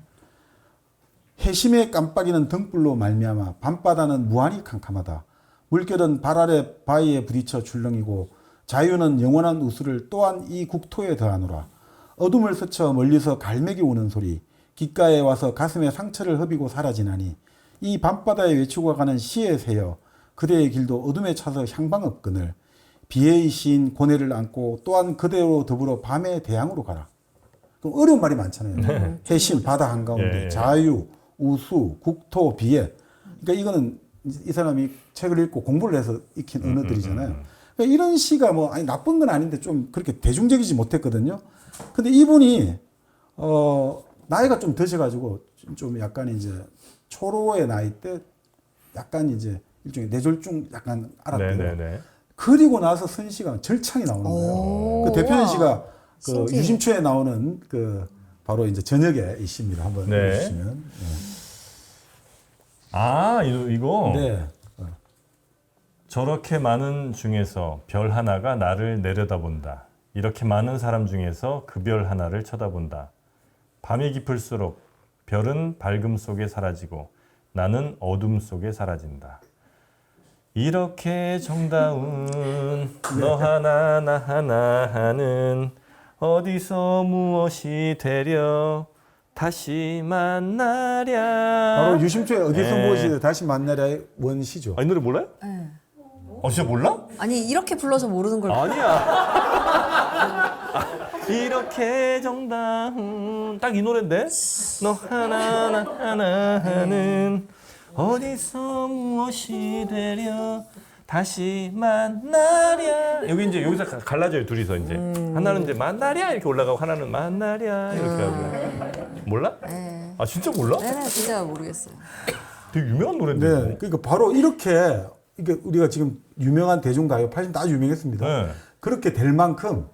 해심의 깜빡이는 등불로 말미암아 밤바다는 무한히 캄캄하다. 물결은 발 아래 바위에 부딪혀 출렁이고 자유는 영원한 우수를 또한 이 국토에 더하노라. 어둠을 스쳐 멀리서 갈매기 우는 소리 귓가에 와서 가슴에 상처를 흡이고 사라지나니 이 밤바다에 외치고 가는 시의 새여 그대의 길도 어둠에 차서 향방 없거늘 비의 시인 고뇌를 안고 또한 그대로 더불어 밤의 대양으로 가라. 그럼 어려운 말이 많잖아요. 해신 바다 한가운데 예. 자유, 우수, 국토, 비애. 그러니까 이거는 이 사람이 책을 읽고 공부를 해서 익힌 언어들이잖아요. 그러니까 이런 시가 뭐 아니 나쁜 건 아닌데 좀 그렇게 대중적이지 못했거든요. 근데 이분이 나이가 좀 드셔가지고 좀 약간 이제 초로의 나이 때 약간 이제 일종의 뇌졸중 약간 알았대요. 네네네. 그리고 나서 쓴 시가 절창이 나오는 거예요. 오, 그 대표적인 와. 시가 그 신기해. 유심초에 나오는 그 바로 이제 저녁의 이 시입니다. 한번 네. 읽어주시면. 아, 이거. 네. 저렇게 많은 중에서 별 하나가 나를 내려다본다. 이렇게 많은 사람 중에서 그 별 하나를 쳐다본다. 밤이 깊을수록 별은 밝음 속에 사라지고 나는 어둠 속에 사라진다. 이렇게 정다운 너 하나 나 하나 하는 어디서 무엇이 되려 다시 만나랴. 바로 유심초에 어디서 네. 무엇이 다시 만나랴의 원시죠. 아, 이 노래 몰라요? 네. 진짜 몰라? 아니 이렇게 불러서 모르는 걸 아니야. 이렇게 정다운 딱 이 노래인데 너 하나 나 하나 하는 어디서 무엇이 되려 다시 만나랴. 여기 이제 여기서 갈라져요 둘이서 이제 하나는 이제 만나랴 이렇게 올라가고 하나는 만나랴 이렇게 하고 몰라? 네. 아 진짜 몰라? 네, 진짜 모르겠어요. 되게 유명한 노래인데. 네. 그러니까 바로 이렇게 우리가 지금 유명한 대중가요 80년 아주 유명했습니다. 네. 그렇게 될 만큼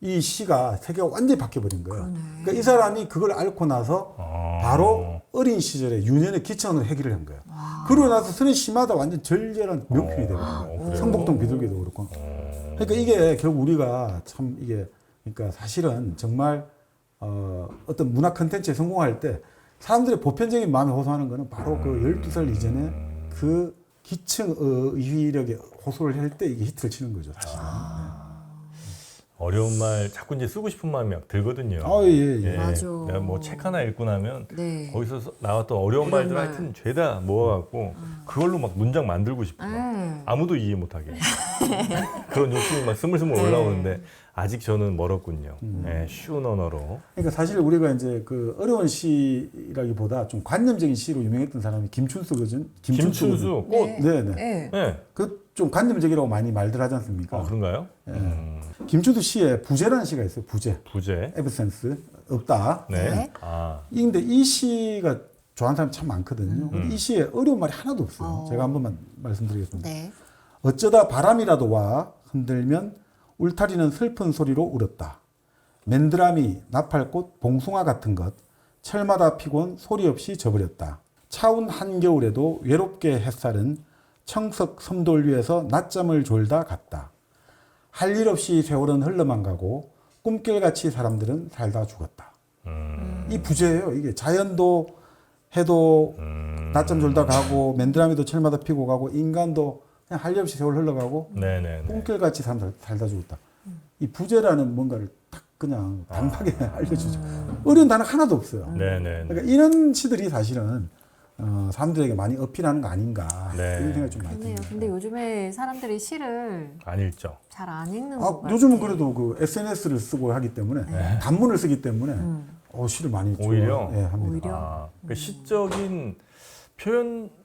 이 시가 세계가 완전히 바뀌어버린 거예요. 그러니까 이 사람이 그걸 앓고 나서 바로 어린 시절에 유년의 기천으로 해결을 한 거예요. 그러고 나서 쓰는 시마다 완전 절절한 명품이 되버린 거예요. 그래요? 성복동 비둘기도 그렇고. 그러니까 이게 결국 우리가 참 이게 그러니까 사실은 정말 어떤 문화 컨텐츠에 성공할 때 사람들의 보편적인 마음에 호소하는 거는 바로 그 12살 이전에 그 기층 의휘력에 호소를 할 때 이게 히트를 치는 거죠, 사실은. 어려운 말 자꾸 이제 쓰고 싶은 마음이 막 들거든요. 예. 맞아. 내가 뭐 책 하나 읽고 나면 네. 거기서 나왔던 어려운 말들 말. 하여튼 죄다 모아갖고 그걸로 막 문장 만들고 싶어. 네. 아무도 이해 못하게. 그런 욕심이 막 스물스물 네. 올라오는데 아직 저는 멀었군요. 네, 쉬운 언어로. 그러니까 사실 우리가 이제 그 어려운 시라기보다 좀 관념적인 시로 유명했던 사람이 김춘수거든. 김춘수 꽃. 네네. 네. 네. 그 좀 관념적이라고 많이 말들 하지 않습니까? 아 그런가요? 김춘수 시에 부재라는 시가 있어요. 부재. 부재. 에브센스 없다. 네. 네. 아. 근데 이 시가 좋아하는 사람이 참 많거든요. 근데 이 시에 어려운 말이 하나도 없어요. 제가 한 번만 말씀드리겠습니다. 네. 어쩌다 바람이라도 와 흔들면 울타리는 슬픈 소리로 울었다. 맨드라미, 나팔꽃, 봉숭아 같은 것 철마다 피곤 소리 없이 져버렸다. 차운 한겨울에도 외롭게 햇살은 청석 섬돌 위에서 낮잠을 졸다 갔다. 할 일 없이 세월은 흘러만 가고 꿈결같이 사람들은 살다 죽었다. 이 부재예요. 이게 자연도 해도 낮잠 졸다 가고 맨드라미도 철마다 피고 가고 인간도 그냥 할 일 없이 세월 흘러가고 네네네. 꿈결같이 살다 죽었다. 이 부재라는 뭔가를 딱 그냥 단박에 알려주죠. 어려운 단어 하나도 없어요. 네네네. 그러니까 이런 시들이 사실은 사람들에게 많이 어필하는 거 아닌가 네. 이런 생각이 좀 많이 그렇네요. 듭니다. 근데 요즘에 사람들이 시를 안 읽죠. 잘 안 읽는 것 같아요. 요즘은 그래도 그 SNS를 쓰고 하기 때문에 단문을 쓰기 때문에 시를 많이 오히려? 예, 합니다. 오히려? 아, 그러니까 시적인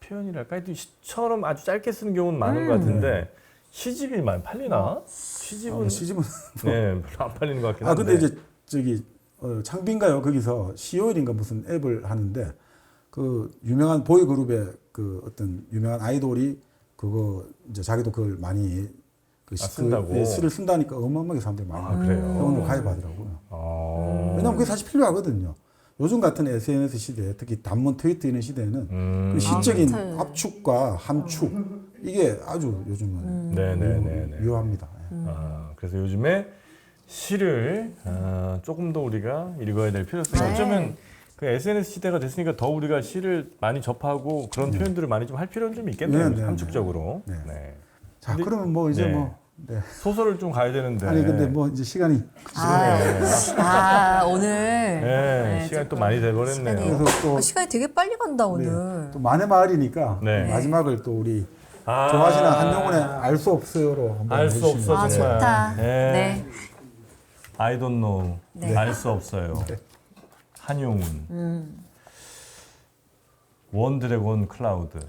표현이랄까 하여튼 시처럼 아주 짧게 쓰는 경우는 많은 것 같은데 시집이 많이 팔리나? 시집은 시집은 네, 별로 안 팔리는 것 같긴 한데. 근데 이제 저기 창빈가요 거기서 시오일인가 무슨 앱을 하는데 그 유명한 보이그룹의 그 어떤 유명한 아이돌이 그거 이제 자기도 그걸 많이 쓴다고? 시를 쓴다니까 어마어마하게 사람들이 많이 그래요? 병원으로 가입하더라고요. 왜냐면 그게 사실 필요하거든요. 요즘 같은 SNS 시대에 특히 단문 트위터 이런 시대에는 그 시적인 그렇죠. 압축과 함축 이게 아주 요즘은 네네네네. 유효합니다. 그래서 요즘에 시를 조금 더 우리가 읽어야 될 필요성이 네. 어쩌면 그 SNS 시대가 됐으니까 더 우리가 시를 많이 접하고 그런 표현들을 많이 좀 할 필요는 좀 있겠네요. 네, 네, 함축적으로. 네. 네. 자, 근데- 그러면 뭐 이제 네. 뭐 소설을 좀 가야 되는데. 아니 근데 뭐 이제 시간이 오늘 네, 시간이 또 많이 돼버렸네요. 시간이- 그래서 또 시간이 되게 빨리 간다 오늘. 또 만의 마을이니까 네. 마지막을 또 우리 좋아하시는 한용운의 알 수 없어요로 한번 알 수 해주시면. 없어 아, 정말. 좋다. 네. 네. I don't know. 네. 알 수 없어요. 한용운. 원드래곤 클라우드.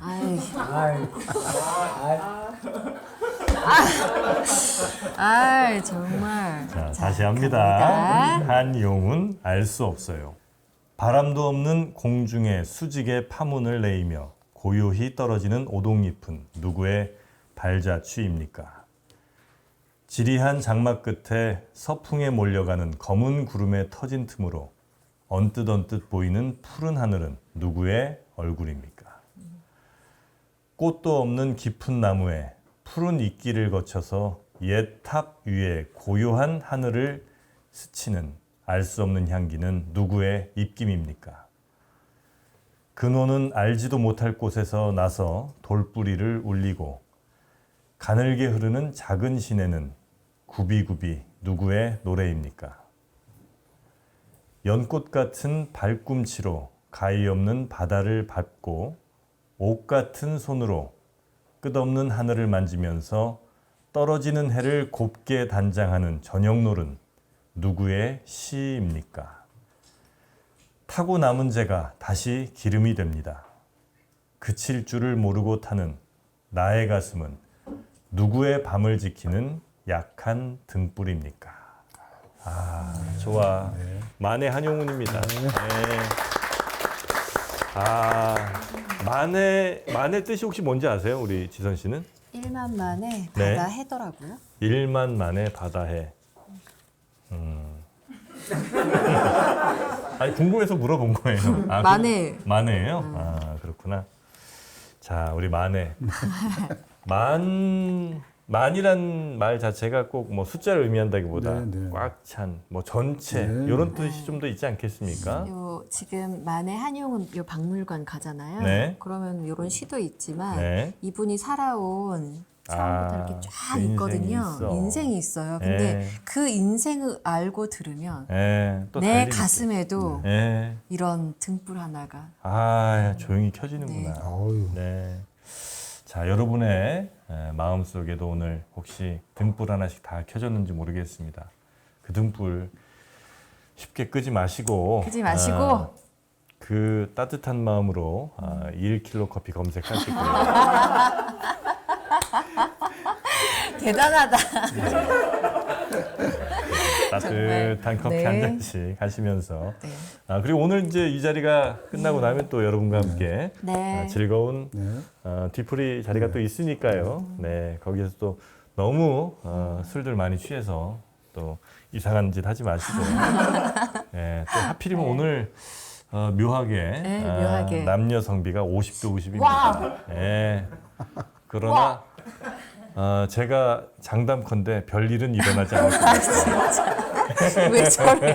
아이, 정말. 자, 자, 다시 합니다. 갑니다. 한용운 알 수 없어요. 바람도 없는 공중에 수직의 파문을 내이며 고요히 떨어지는 오동잎은 누구의 발자취입니까? 지리한 장막 끝에 서풍에 몰려가는 검은 구름의 터진 틈으로 언뜻 보이는 푸른 하늘은 누구의 얼굴입니까? 꽃도 없는 깊은 나무에 푸른 이끼를 거쳐서 옛 탑 위에 고요한 하늘을 스치는 알 수 없는 향기는 누구의 입김입니까? 근호는 알지도 못할 곳에서 나서 돌뿌리를 울리고 가늘게 흐르는 작은 시내는 굽이굽이 누구의 노래입니까? 연꽃 같은 발꿈치로 가히 없는 바다를 밟고 옥 같은 손으로 끝없는 하늘을 만지면서 떨어지는 해를 곱게 단장하는 저녁놀은 누구의 시입니까? 타고 남은 재가 다시 기름이 됩니다. 그칠 줄을 모르고 타는 나의 가슴은 누구의 밤을 지키는 약한 등불입니까? 아, 좋아. 만해 한용운입니다. 네. 아, 만해 뜻이 혹시 뭔지 아세요? 우리 지선 씨는? 1만 만에 네. 바다 해더라고요. 1만 만에 바다해. 아니 궁금해서 물어본 거예요. 아, 만해. 만해예요? 아 그렇구나. 자 우리 만해. 만이란 말 자체가 꼭 뭐 숫자를 의미한다기보다 네, 네. 꽉 찬, 뭐 전체 네. 이런 뜻이 좀 더 있지 않겠습니까? 요 지금 만해 한용운 요 박물관 가잖아요. 네. 그러면 이런 시도 있지만 네. 이분이 살아온 처음부터 이렇게 쫙 그 있거든요. 있어. 인생이 있어요. 근데 네. 그 인생을 알고 들으면 예, 또 내 달리기. 가슴에도 예. 이런 등불 하나가 아 조용히 켜지는구나. 네. 아유. 네. 자, 여러분의 마음속에도 오늘 혹시 등불 하나씩 다 켜졌는지 모르겠습니다. 그 등불 쉽게 끄지 마시고 그 따뜻한 마음으로 1kg 커피 검색하시고요. 대단하다. 따뜻한 커피 네. 한 잔씩 하시면서 네. 그리고 오늘 이제 이 자리가 끝나고 나면 또 여러분과 함께 네. 즐거운 네. 뒤풀이 자리가 또 있으니까요. 네, 거기에서 또 너무 술들 많이 취해서 또 이상한 짓 하지 마시고, 네, 또 하필이면 오늘 묘하게, 네, 묘하게. 남녀 성비가 50대 50입니다. 와우. 네, 그러나 제가 장담컨대 별일은 일어나지 않을 것 같아요. 왜 저래?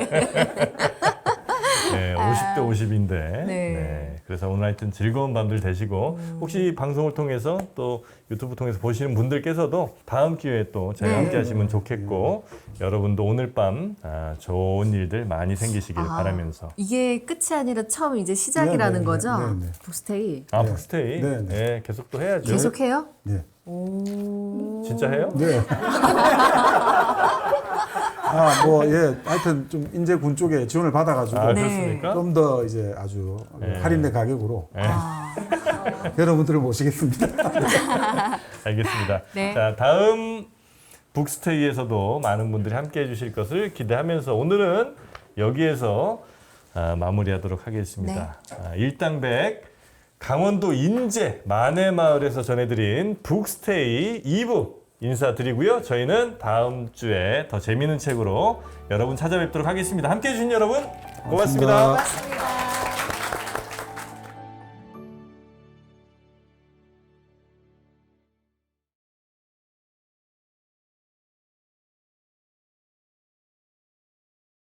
네, 50대 50인데. 네. 네. 그래서 오늘 하여튼 즐거운 밤들 되시고 혹시 방송을 통해서 또 유튜브 통해서 보시는 분들께서도 다음 기회에 또 저희와 네. 함께 하시면 좋겠고 여러분도 오늘 밤 좋은 일들 많이 생기시길 바라면서 이게 끝이 아니라 처음 이제 시작이라는 네, 네, 거죠? 네, 네. 북스테이. 아, 네. 북스테이 네, 네. 네, 계속 또 해야죠. 계속해요? 네. 오. 진짜 해요? 네. 하여튼 좀 인제군 쪽에 지원을 받아가지고 아, 네. 그렇습니까? 좀 더 이제 아주 네. 할인된 가격으로 아. 여러분들을 모시겠습니다. 알겠습니다. 네. 자, 다음 북스테이에서도 많은 분들이 함께 해주실 것을 기대하면서 오늘은 여기에서 마무리하도록 하겠습니다. 일당백 강원도 인제 만해마을에서 전해드린 북스테이 2부 인사드리고요. 저희는 다음 주에 더 재미있는 책으로 여러분 찾아뵙도록 하겠습니다. 함께해 주신 여러분 고맙습니다. 고맙습니다.